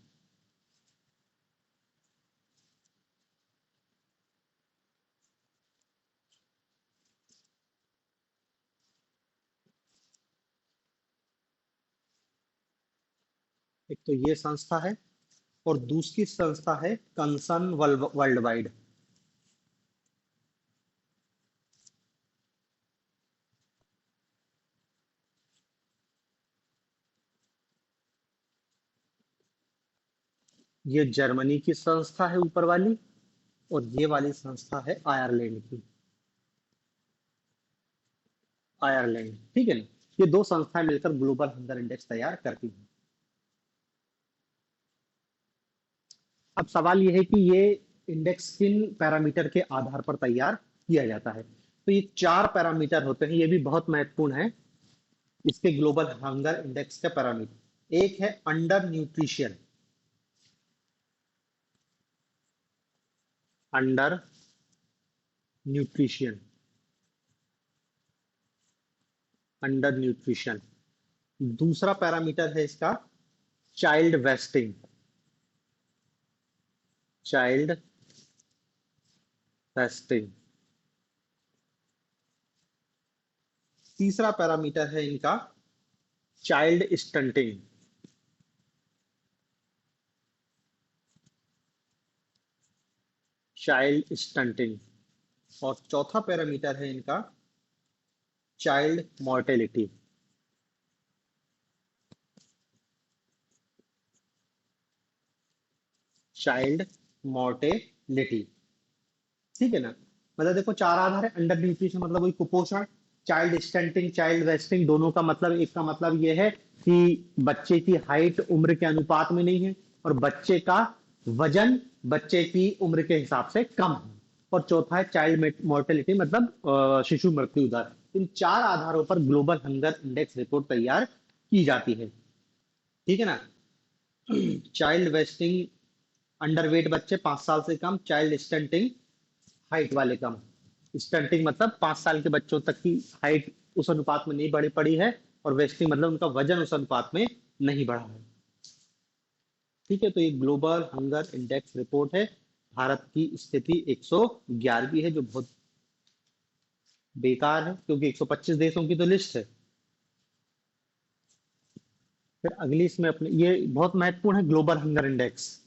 एक तो ये संस्था है, और दूसरी संस्था है कंसर्न वर्ल्ड वाइड। ये जर्मनी की संस्था है ऊपर वाली, और ये वाली संस्था है आयरलैंड की। आयरलैंड, ठीक है ना। ये दो संस्थाएं मिलकर ग्लोबल हंगर इंडेक्स तैयार करती हैं। अब सवाल ये है कि ये इंडेक्स किन पैरामीटर के आधार पर तैयार किया जाता है। तो ये 4 पैरामीटर होते हैं, ये भी बहुत महत्वपूर्ण है इसके ग्लोबल हंगर इंडेक्स का पैरामीटर। एक है under nutrition. Under nutrition. Under nutrition. दूसरा पैरामीटर है इसका चाइल्ड वेस्टिंग। Child wasting. तीसरा पैरामीटर है इनका चाइल्ड स्टंटिंग। Child stunting. और चौथा पैरामीटर है इनका चाइल्ड मॉर्टेलिटी। Child mortality. ठीक है ना। मतलब देखो, 4 आधार है। अंडर न्यूट्रिशन मतलब वही कुपोषण। चाइल्ड स्टंटिंग, चाइल्ड वेस्टिंग, दोनों का मतलब, एक का मतलब यह है कि बच्चे की हाइट उम्र के अनुपात में नहीं है, और बच्चे का वजन बच्चे की उम्र के हिसाब से कम है। और चौथा है चाइल्ड मोर्टेलिटी, मतलब शिशु मृत्यु दर। इन चार आधारों पर ग्लोबल हंगर इंडेक्स रिपोर्ट तैयार की जाती है। ठीक है ना। चाइल्ड वेस्टिंग, अंडरवेट बच्चे 5 साल से कम, चाइल्ड स्टंटिंग, हाइट वाले कम। स्टंटिंग मतलब 5 साल के बच्चों तक की हाइट उस अनुपात में नहीं बढ़ी पड़ी है, और वेस्टिंग मतलब उनका वजन उस अनुपात में नहीं बढ़ा है। ठीक है, तो ये ग्लोबल हंगर इंडेक्स रिपोर्ट है। भारत की स्थिति 111वीं है, जो बहुत बेकार है, क्योंकि 125 देशों की तो लिस्ट है। फिर अगली इसमें अपने, ये बहुत महत्वपूर्ण है, ग्लोबल हंगर इंडेक्स।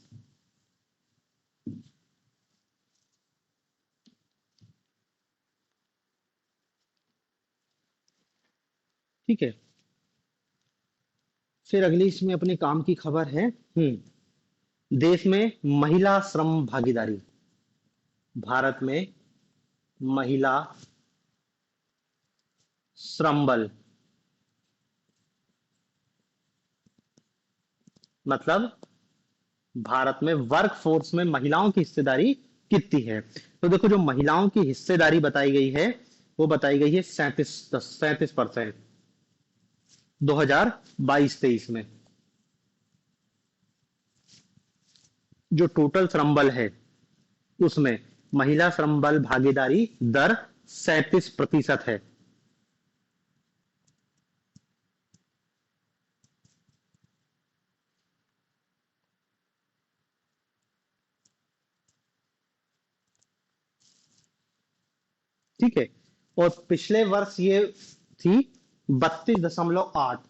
ठीक है, फिर अगली इसमें अपने काम की खबर है। देश में महिला श्रम भागीदारी। भारत में महिला श्रम बल, मतलब भारत में वर्क फोर्स में महिलाओं की हिस्सेदारी कितनी है। तो देखो, जो महिलाओं की हिस्सेदारी बताई गई है, वो बताई गई है 37%, 2022-23 में। जो टोटल श्रम बल है, उसमें महिला श्रम बल भागीदारी दर 37% है। ठीक है, और पिछले वर्ष ये थी 32.8,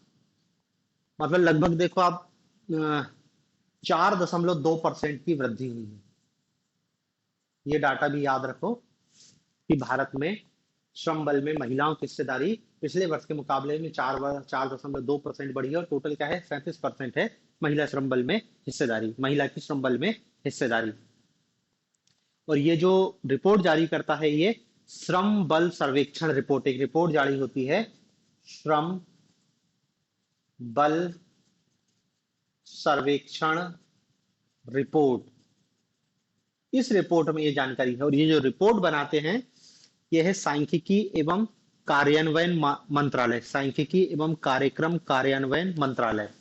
मतलब लगभग देखो आप, 4.2% की वृद्धि हुई है। ये डाटा भी याद रखो कि भारत में श्रम बल में महिलाओं की हिस्सेदारी पिछले वर्ष के मुकाबले में 4.2% बढ़ी है, और टोटल क्या है, 37% है महिला श्रम बल में हिस्सेदारी, महिला की श्रम बल में हिस्सेदारी। और ये जो रिपोर्ट जारी करता है, ये श्रम बल सर्वेक्षण रिपोर्ट, एक रिपोर्ट जारी होती है, श्रम बल सर्वेक्षण रिपोर्ट। इस रिपोर्ट में ये जानकारी है, और ये जो रिपोर्ट बनाते हैं, ये है सांख्यिकी एवं कार्यान्वयन मंत्रालय, सांख्यिकी एवं कार्यक्रम कार्यान्वयन मंत्रालय।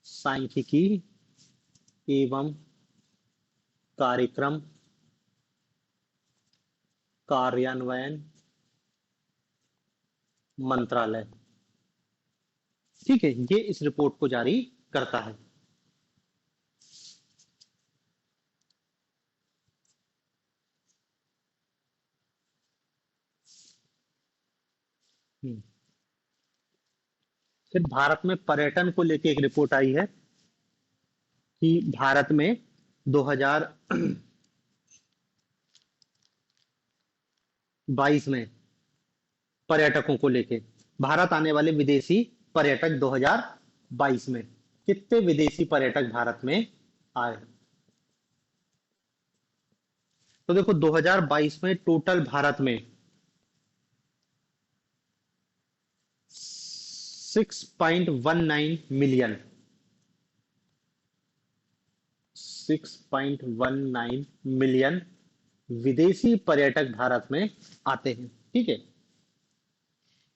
सांख्यिकी एवं कार्यक्रम कार्यान्वयन मंत्रालय। ठीक है, ये इस रिपोर्ट को जारी करता है। हम्म। फिर भारत में पर्यटन को लेकर एक रिपोर्ट आई है कि भारत में 2022 में पर्यटकों को लेके, भारत आने वाले विदेशी पर्यटक 2022 में कितने विदेशी पर्यटक भारत में आए। तो देखो, 2022 में टोटल भारत में 6.19 मिलियन, 6.19 मिलियन विदेशी पर्यटक भारत में आते हैं। ठीक है,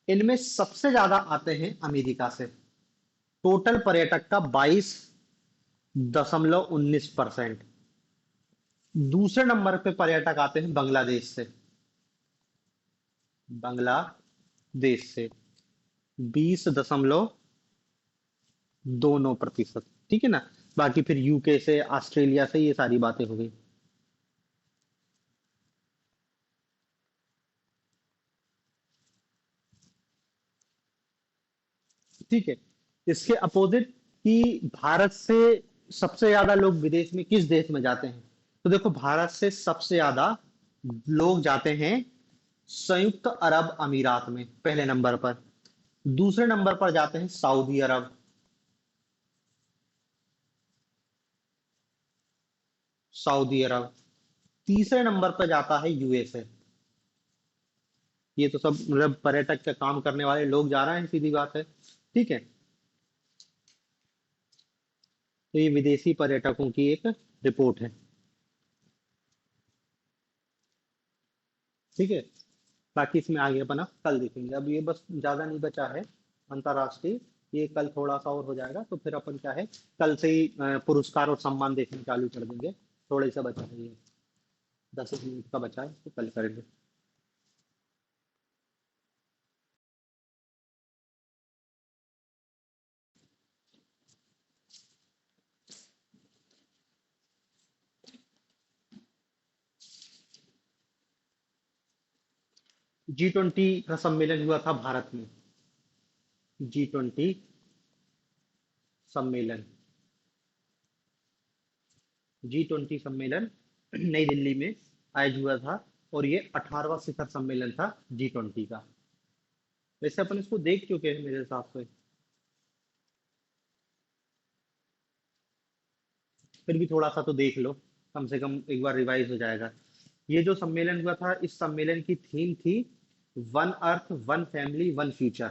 इनमें सबसे ज्यादा आते हैं अमेरिका से, टोटल पर्यटक का 22.19%। दूसरे नंबर पे पर्यटक आते हैं बांग्लादेश से, बांग्लादेश से 20.29%। ठीक है ना। बाकी फिर यूके से, ऑस्ट्रेलिया से, ये सारी बातें हो गई। ठीक है, इसके अपोजिट कि भारत से सबसे ज्यादा लोग विदेश में किस देश में जाते हैं, तो देखो, भारत से सबसे ज्यादा लोग जाते हैं संयुक्त अरब अमीरात में, पहले नंबर पर। दूसरे नंबर पर जाते हैं सऊदी अरब, सऊदी अरब। तीसरे नंबर पर जाता है यूएसए। ये तो सब मतलब पर्यटक का काम करने वाले लोग जा रहे हैं, सीधी बात है। ठीक है, तो ये विदेशी पर्यटकों की एक रिपोर्ट है। ठीक है। बाकी इसमें आगे अपन अब कल देखेंगे। अब ये बस ज्यादा नहीं बचा है अंतरराष्ट्रीय, ये कल थोड़ा सा और हो जाएगा तो फिर अपन क्या है, कल से ही पुरस्कार और सम्मान देखना चालू कर देंगे। थोड़ा सा बचा है ये, 10 मिनट का बचा है तो कल करेंगे। G20 का सम्मेलन हुआ था भारत में। G20 सम्मेलन, G20 सम्मेलन नई दिल्ली में आयोजित हुआ था, और ये 18वां शिखर सम्मेलन था G20 का। वैसे अपन इसको देख चुके हैं मेरे हिसाब से, फिर भी थोड़ा सा तो देख लो, कम से कम एक बार रिवाइज हो जाएगा। ये जो सम्मेलन हुआ था, इस सम्मेलन की थीम थी one earth one family one future.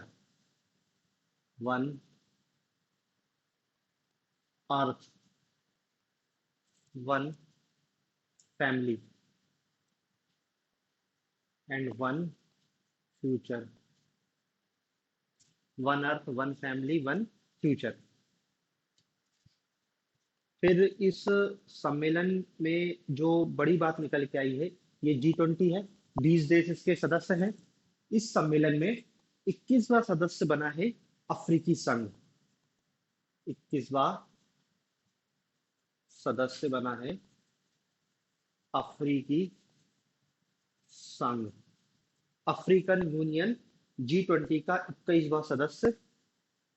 One earth one family and one future. One earth one family one future. फिर इस सम्मेलन में जो बड़ी बात निकल के आई है, ये G20 है, 20 देश इसके सदस्य हैं। इस सम्मेलन में 21वां सदस्य बना है अफ्रीकी संघ। 21वां सदस्य बना है अफ्रीकी संघ। अफ्रीकन यूनियन G20 का 21वां सदस्य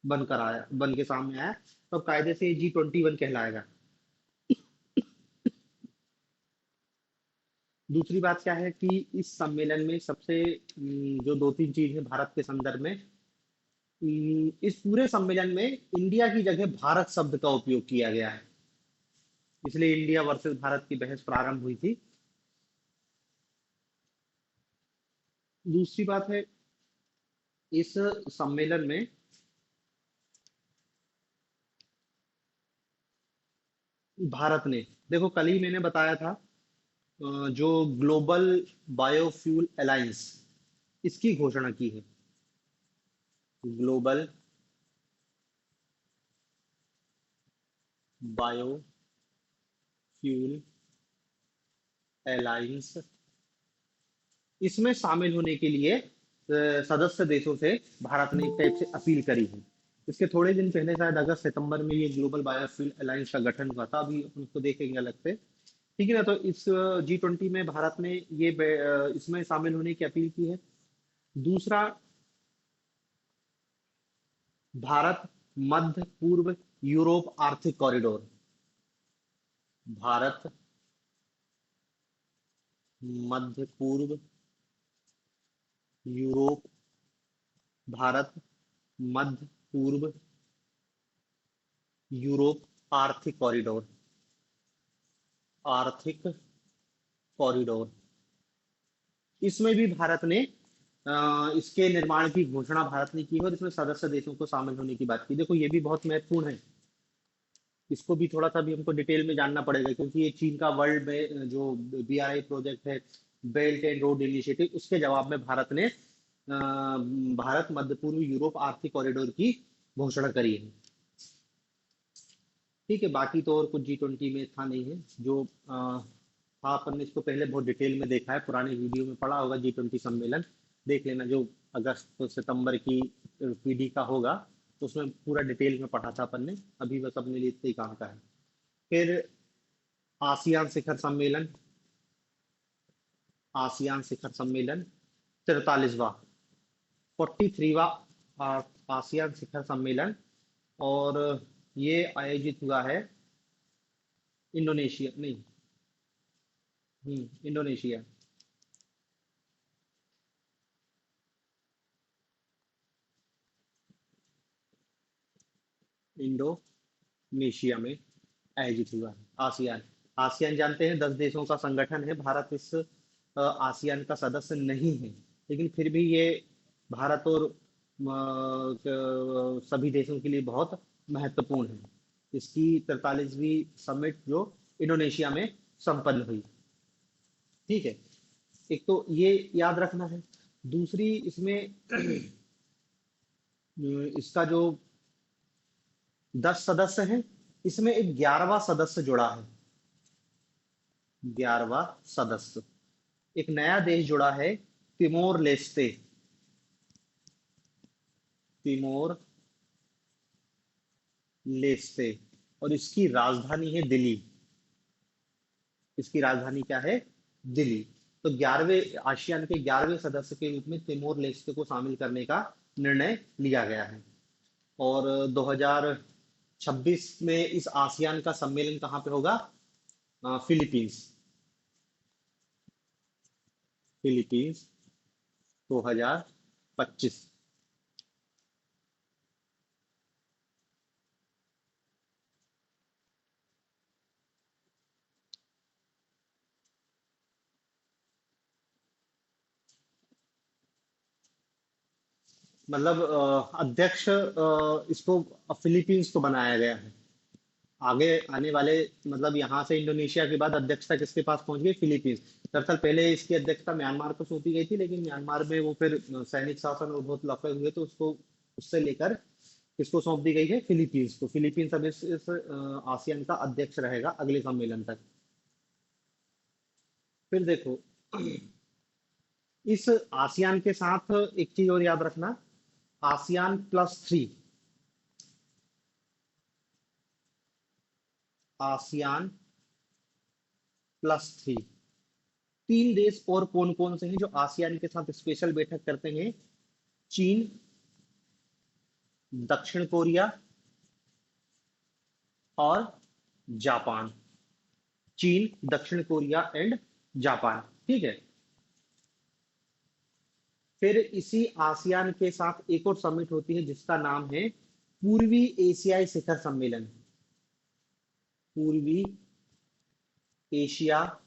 बनकर आया, बन के सामने आया, तो कायदे से G21 कहलाएगा। दूसरी बात क्या है कि इस सम्मेलन में सबसे जो दो तीन चीज है भारत के संदर्भ में, इस पूरे सम्मेलन में इंडिया की जगह भारत शब्द का उपयोग किया गया है, इसलिए इंडिया वर्सेस भारत की बहस प्रारंभ हुई थी। दूसरी बात है, इस सम्मेलन में भारत ने, देखो कल ही मैंने बताया था, जो ग्लोबल बायोफ्यूल अलायंस, इसकी घोषणा की है। ग्लोबल बायोफ्यूल अलायंस, इसमें शामिल होने के लिए सदस्य देशों से भारत ने एक टाइप से अपील करी है। इसके थोड़े दिन पहले, शायद अगस्त सितंबर में, ये ग्लोबल बायोफ्यूल अलायंस का गठन हुआ था। अभी हम उसको देखेंगे अलग से। ठीक है ना। तो इस G20 में भारत ने ये इसमें शामिल होने की अपील की है। दूसरा, भारत मध्य पूर्व यूरोप आर्थिक कॉरिडोर। भारत मध्य पूर्व यूरोप, भारत मध्य पूर्व यूरोप आर्थिक कॉरिडोर, आर्थिक कॉरिडोर, इसमें भी भारत ने इसके निर्माण की घोषणा भारत ने की है, और इसमें सदस्य देशों को शामिल होने की बात की। देखो ये भी बहुत महत्वपूर्ण है, इसको भी थोड़ा सा भी हमको डिटेल में जानना पड़ेगा, क्योंकि ये चीन का वर्ल्ड में जो BRI प्रोजेक्ट है, बेल्ट एंड रोड इनिशिएटिव, उसके जवाब में भारत ने भारत मध्य पूर्व यूरोप आर्थिक कॉरिडोर की घोषणा करी है। ठीक है। बाकी तो और कुछ G20 में था नहीं है जो था। अपन ने इसको पहले बहुत डिटेल में देखा है, पुराने वीडियो में पढ़ा होगा। G20 सम्मेलन देख लेना, जो अगस्त सितंबर की पीढ़ी का होगा, तो उसमें पूरा डिटेल में पढ़ा था अपन ने। अभी बस अपने लिए इतना ही काम का है। फिर आसियान शिखर सम्मेलन, आसियान शिखर सम्मेलन 43वां, 43वां आसियान शिखर सम्मेलन, और ये आयोजित हुआ है इंडोनेशिया, नहीं, इंडोनेशिया, इंडोनेशिया में आयोजित हुआ है। आसियान, आसियान जानते हैं 10 देशों का संगठन है। भारत इस आसियान का सदस्य नहीं है, लेकिन फिर भी ये भारत और सभी देशों के लिए बहुत महत्वपूर्ण है। इसकी 43वीं समिट जो इंडोनेशिया में संपन्न हुई। ठीक है, एक तो ये याद रखना है। दूसरी इसमें इसका जो 10 सदस्य हैं, इसमें एक 11वां सदस्य जुड़ा है। 11वां सदस्य, एक नया देश जुड़ा है, तिमोर लेस्ते। तिमोर लेस्ते, और इसकी राजधानी है दिल्ली। इसकी राजधानी क्या है? दिल्ली। तो 11वें आसियान के 11वें सदस्य के रूप में तिमोर लेस्ते को शामिल करने का निर्णय लिया गया है। और 2026 में इस आसियान का सम्मेलन कहाँ पे होगा? फिलीपींस। फिलीपींस 2025। मतलब अध्यक्ष इसको फिलीपींस को बनाया गया है। आगे आने वाले, मतलब यहाँ से इंडोनेशिया के बाद अध्यक्षता किसके पास पहुंच गई? फिलीपींस। दरअसल पहले इसकी अध्यक्षता म्यांमार को सौंपी गई थी, लेकिन म्यांमार में वो फिर सैनिक शासन और बहुत लफड़े हुए, तो उसको उससे लेकर किसको सौंप दी गई है? फिलीपींस को। फिलीपींस अब इस आसियान का अध्यक्ष रहेगा अगले सम्मेलन तक। फिर देखो, इस आसियान के साथ एक चीज और याद रखना, ASEAN+3। ASEAN+3 तीन देश और कौन कौन से हैं जो आसियान के साथ स्पेशल बैठक करते हैं? चीन, दक्षिण कोरिया और जापान। चीन, दक्षिण कोरिया एंड जापान। ठीक है। फिर इसी आसियान के साथ एक और समिट होती है जिसका नाम है पूर्वी एशियाई शिखर सम्मेलन। पूर्वी एशिया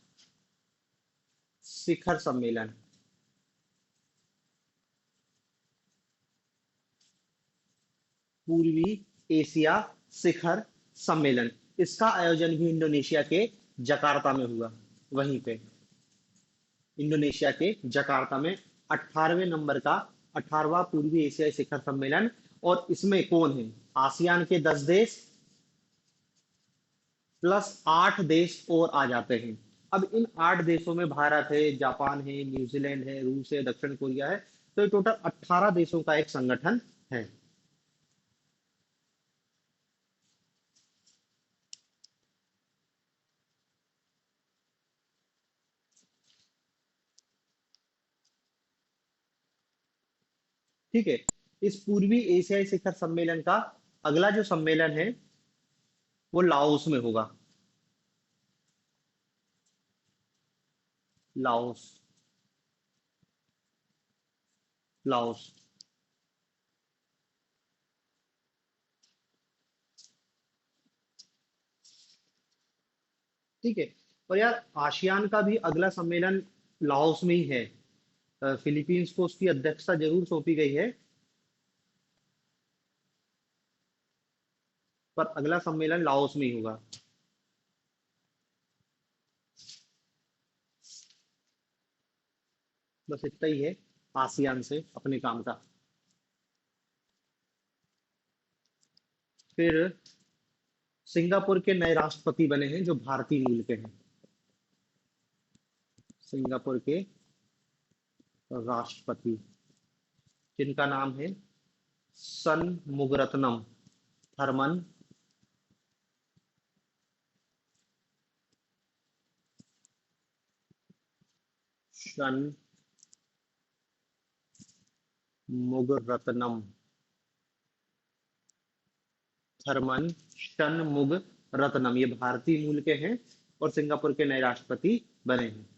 शिखर सम्मेलन। पूर्वी एशिया शिखर सम्मेलन, इसका आयोजन भी इंडोनेशिया के जकार्ता में हुआ। वहीं पे इंडोनेशिया के जकार्ता में 18वें नंबर का 18वां पूर्वी एशियाई शिखर सम्मेलन। और इसमें कौन है? आसियान के 10 देश प्लस 8 देश और आ जाते हैं। अब इन 8 देशों में भारत है, जापान है, न्यूजीलैंड है, रूस है, दक्षिण कोरिया है। तो ये टोटल 18 देशों का एक संगठन है। ठीक है। इस पूर्वी एशियाई शिखर सम्मेलन का अगला जो सम्मेलन है वो लाओस में होगा। लाओस। लाओस। ठीक है। और यार, आसियान का भी अगला सम्मेलन लाओस में ही है। फिलीपींस को उसकी अध्यक्षता जरूर सौंपी गई है, पर अगला सम्मेलन लाओस में ही होगा। बस इतना ही है आसियान से अपने काम का। फिर सिंगापुर के नए राष्ट्रपति बने हैं जो भारतीय मूल के हैं। सिंगापुर के राष्ट्रपति, जिनका नाम है सन मुगरत्नम, थर्मन शन मुगरत्नम। थर्मन शन रत्नम, ये भारतीय मूल के हैं और सिंगापुर के नए राष्ट्रपति बने हैं।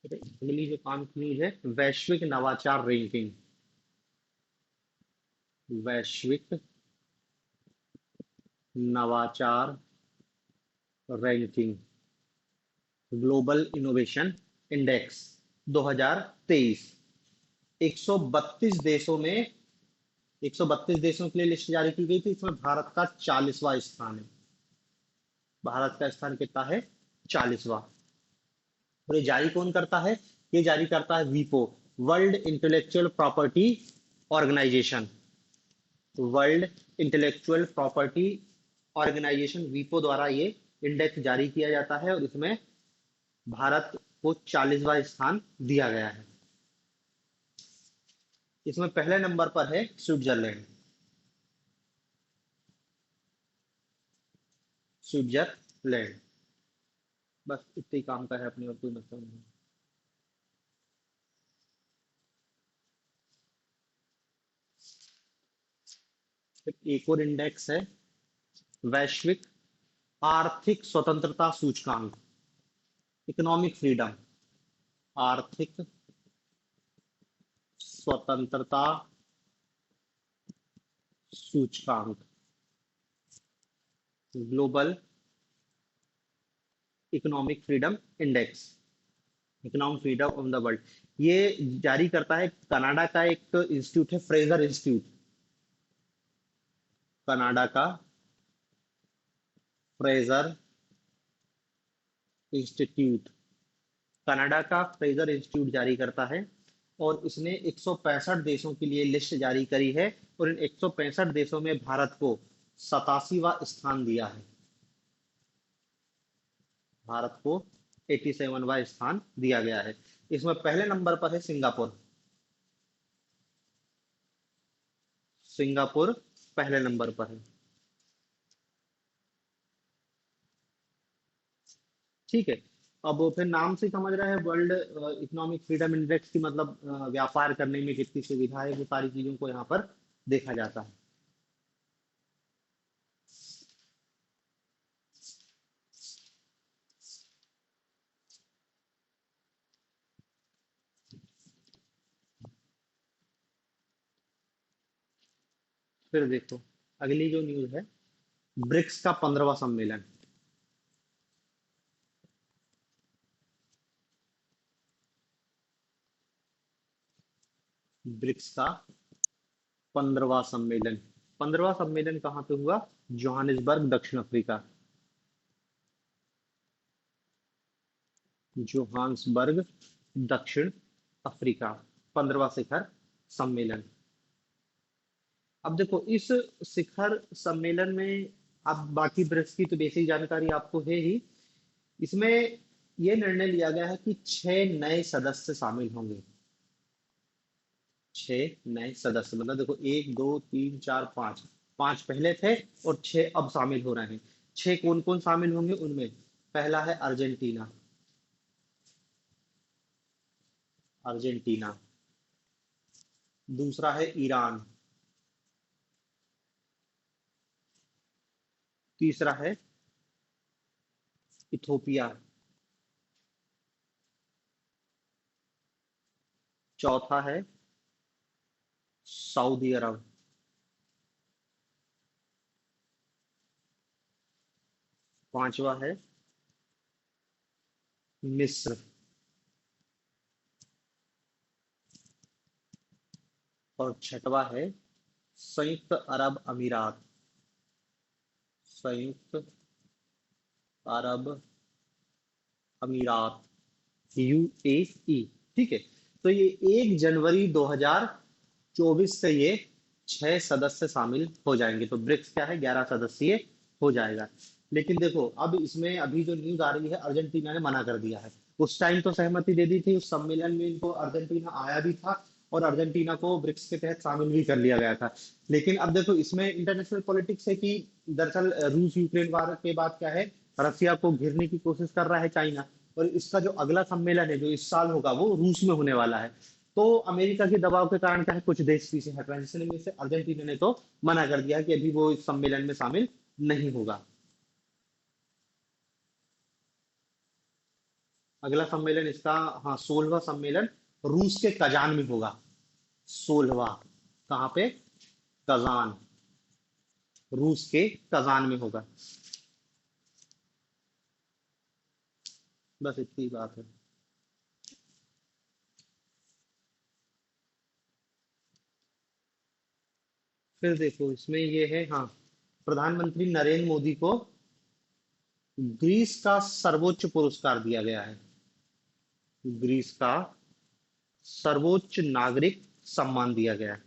अगली जो काम की है, वैश्विक नवाचार रैंकिंग। वैश्विक नवाचार रैंकिंग, ग्लोबल इनोवेशन इंडेक्स 2023, 132 देशों में, 132 देशों के लिए लिस्ट जारी की गई थी। इसमें भारत का 40वां स्थान है। भारत का स्थान कितना है? 40वां। और ये जारी कौन करता है? ये जारी करता है वीपो, world intellectual property organisation. World intellectual property organisation वीपो द्वारा ये इंडेक्स जारी किया जाता है और इसमें भारत को 40वां स्थान दिया गया है। इसमें पहले नंबर पर है स्विट्जरलैंड। स्विट्जरलैंड। बस इतने ही काम का है, अपनी और कोई मतलब नहीं। फिर एक और इंडेक्स है, वैश्विक आर्थिक स्वतंत्रता सूचकांक, इकोनॉमिक फ्रीडम, आर्थिक स्वतंत्रता सूचकांक, global economic freedom index, economic freedom of the world. ये जारी करता है कनाडा का एक इंस्टीट्यूट है, फ्रेजर इंस्टीट्यूट। कनाडा का फ्रेजर इंस्टीट्यूट, कनाडा का फ्रेजर इंस्टीट्यूट जारी करता है और इसने 165 देशों के लिए लिस्ट जारी करी है और इन 165 देशों में भारत को 87वां स्थान दिया है। भारत को 87वां स्थान दिया गया है। इसमें पहले नंबर पर है सिंगापुर। सिंगापुर पहले नंबर पर है। ठीक है। अब वो फिर नाम से समझ रहे हैं, वर्ल्ड इकोनॉमिक फ्रीडम इंडेक्स की मतलब व्यापार करने में कितनी सुविधा है, वो सारी चीजों को यहाँ पर देखा जाता है। फिर देखो अगली जो न्यूज है, ब्रिक्स का 15वां सम्मेलन। ब्रिक्स का 15वां सम्मेलन। 15वां सम्मेलन कहाँ पे हुआ? जोहानिसबर्ग, दक्षिण अफ्रीका। जोहान्सबर्ग, दक्षिण अफ्रीका। 15वां शिखर सम्मेलन। अब देखो इस शिखर सम्मेलन में, अब बाकी ब्रिक्स की तो बेसिक जानकारी आपको है ही। इसमें यह निर्णय लिया गया है कि 6 नए सदस्य शामिल होंगे। 6 नए सदस्य, मतलब देखो 1 2 3 4 5, 5 पहले थे और 6 अब शामिल हो रहे हैं। 6 कौन कौन शामिल होंगे उनमें? पहला है अर्जेंटीना। अर्जेंटीना। दूसरा है ईरान। तीसरा है इथोपिया। चौथा है सऊदी अरब। पांचवा है मिस्र। और छठवा है संयुक्त अरब अमीरात। संयुक्त अरब अमीरात, यूएई। ठीक है। तो ये 1 जनवरी 2024 से ये 6 सदस्य शामिल हो जाएंगे। तो ब्रिक्स क्या है, 11 सदस्यीय हो जाएगा। लेकिन देखो अब इसमें अभी जो न्यूज आ रही है, अर्जेंटीना ने मना कर दिया है। उस टाइम तो सहमति दे दी थी, उस सम्मेलन में इनको अर्जेंटीना आया भी था और अर्जेंटीना को ब्रिक्स के तहत शामिल भी कर लिया गया था। लेकिन अब देखो इसमें इंटरनेशनल पॉलिटिक्स है कि दरअसल रूस यूक्रेन वार के बाद क्या है, रसिया को घेरने की कोशिश कर रहा है चाइना। और इसका जो अगला सम्मेलन है जो इस साल होगा वो रूस में होने वाला है। तो अमेरिका के दबाव के कारण क्या है, कुछ देश पीछे हट रहे हैं, जिसमें से अर्जेंटीना ने तो मना कर दिया कि अभी वो इस सम्मेलन में शामिल नहीं होगा। अगला सम्मेलन इसका, हाँ, 16वां सम्मेलन रूस के कजान में होगा। 16वां। कहाँ पे? कजान। रूस के कजान में होगा। बस इतनी बात है। फिर देखो इसमें ये है, हाँ, प्रधानमंत्री नरेंद्र मोदी को ग्रीस का सर्वोच्च पुरस्कार दिया गया है। ग्रीस का सर्वोच्च नागरिक सम्मान दिया गया है।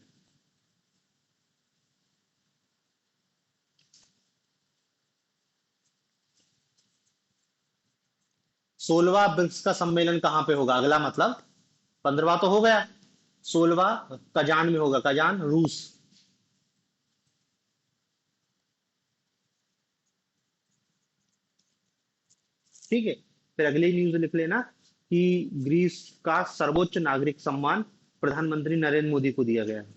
16वां ब्रिक्स का सम्मेलन कहाँ पे होगा, अगला मतलब 15वां तो हो गया, 16वां कजान में होगा, कजान रूस। ठीक है, फिर अगली न्यूज लिख लेना कि ग्रीस का सर्वोच्च नागरिक सम्मान प्रधानमंत्री नरेंद्र मोदी को दिया गया है।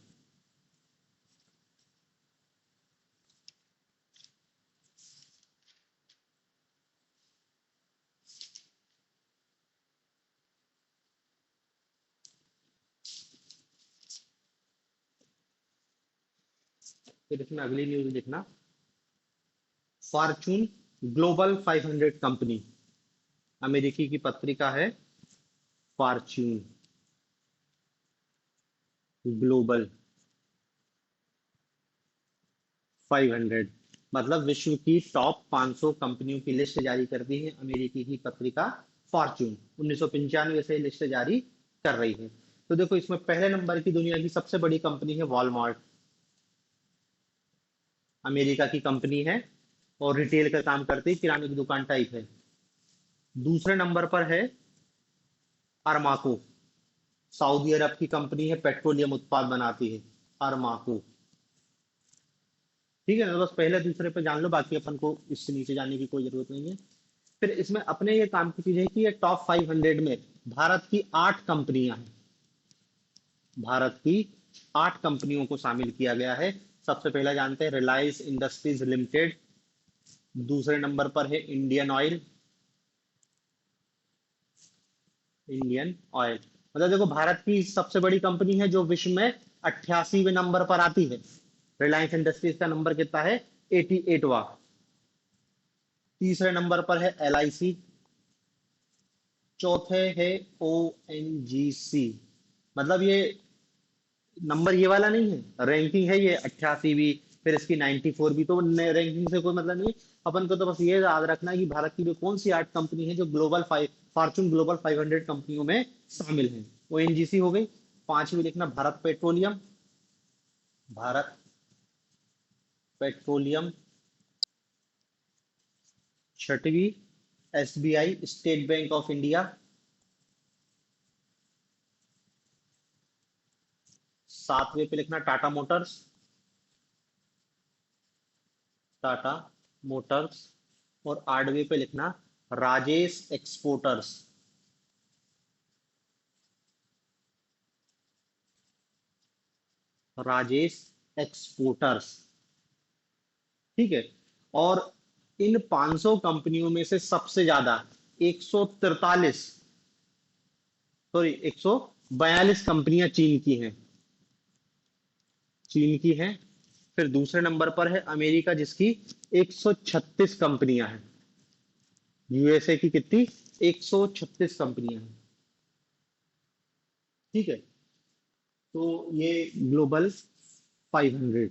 फिर इसमें अगली न्यूज लिखना, फॉर्चून ग्लोबल 500 कंपनी, अमेरिकी की पत्रिका है फॉर्च्यून ग्लोबल 500, मतलब विश्व की टॉप 500 कंपनियों की लिस्ट जारी करती है अमेरिकी की पत्रिका फॉर्च्यून। 1995 से लिस्ट जारी कर रही है। तो देखो इसमें पहले नंबर की दुनिया की सबसे बड़ी कंपनी है वॉलमार्ट, अमेरिका की कंपनी है और रिटेल का काम करती है, किराने की दुकान टाइप है। दूसरे नंबर पर है अरमाको, सऊदी अरब की कंपनी है, पेट्रोलियम उत्पाद बनाती है अरमाको। ठीक है ना, तो बस पहले दूसरे पे जान लो, बाकी अपन को इससे नीचे जाने की कोई जरूरत नहीं है। फिर इसमें अपने ये काम की चीज है कि ये टॉप 500 में भारत की 8 कंपनियां हैं, भारत की 8 कंपनियों को शामिल किया गया है। सबसे पहला जानते हैं रिलायंस इंडस्ट्रीज लिमिटेड, दूसरे नंबर पर है इंडियन ऑयल, इंडियन ऑयल। मतलब देखो भारत की सबसे बड़ी कंपनी है जो विश्व में 88वें नंबर पर आती है। रिलायंस इंडस्ट्रीज का नंबर कितना है, 88वां। तीसरे नंबर पर है एल आई सी, चौथे है ओ एन जी सी। मतलब ये नंबर ये वाला नहीं है, रैंकिंग है ये 88वीं, फिर इसकी 94 भी, तो रैंकिंग से कोई मतलब नहीं। अपन को तो बस ये याद रखना है कि भारत की वे कौन सी 8 कंपनी है जो ग्लोबल 5, फॉर्चून ग्लोबल 500 कंपनियों में शामिल है। ओएनजीसी हो गई। पांचवी लिखना भारत पेट्रोलियम, भारत पेट्रोलियम। छठवीं SBI, state bank of India. सातवें पे लिखना टाटा मोटर्स, टाटा मोटर्स। और आठवें पे लिखना राजेश एक्सपोर्टर्स, राजेश एक्सपोर्टर्स। ठीक है, और इन 500 कंपनियों में से सबसे ज्यादा 143, सॉरी 142 कंपनियां चीन की हैं, चीन की हैं। फिर दूसरे नंबर पर है अमेरिका जिसकी 136 कंपनियां हैं। यूएसए की कितनी, 136 कंपनियां हैं। ठीक है, तो ये ग्लोबल 500।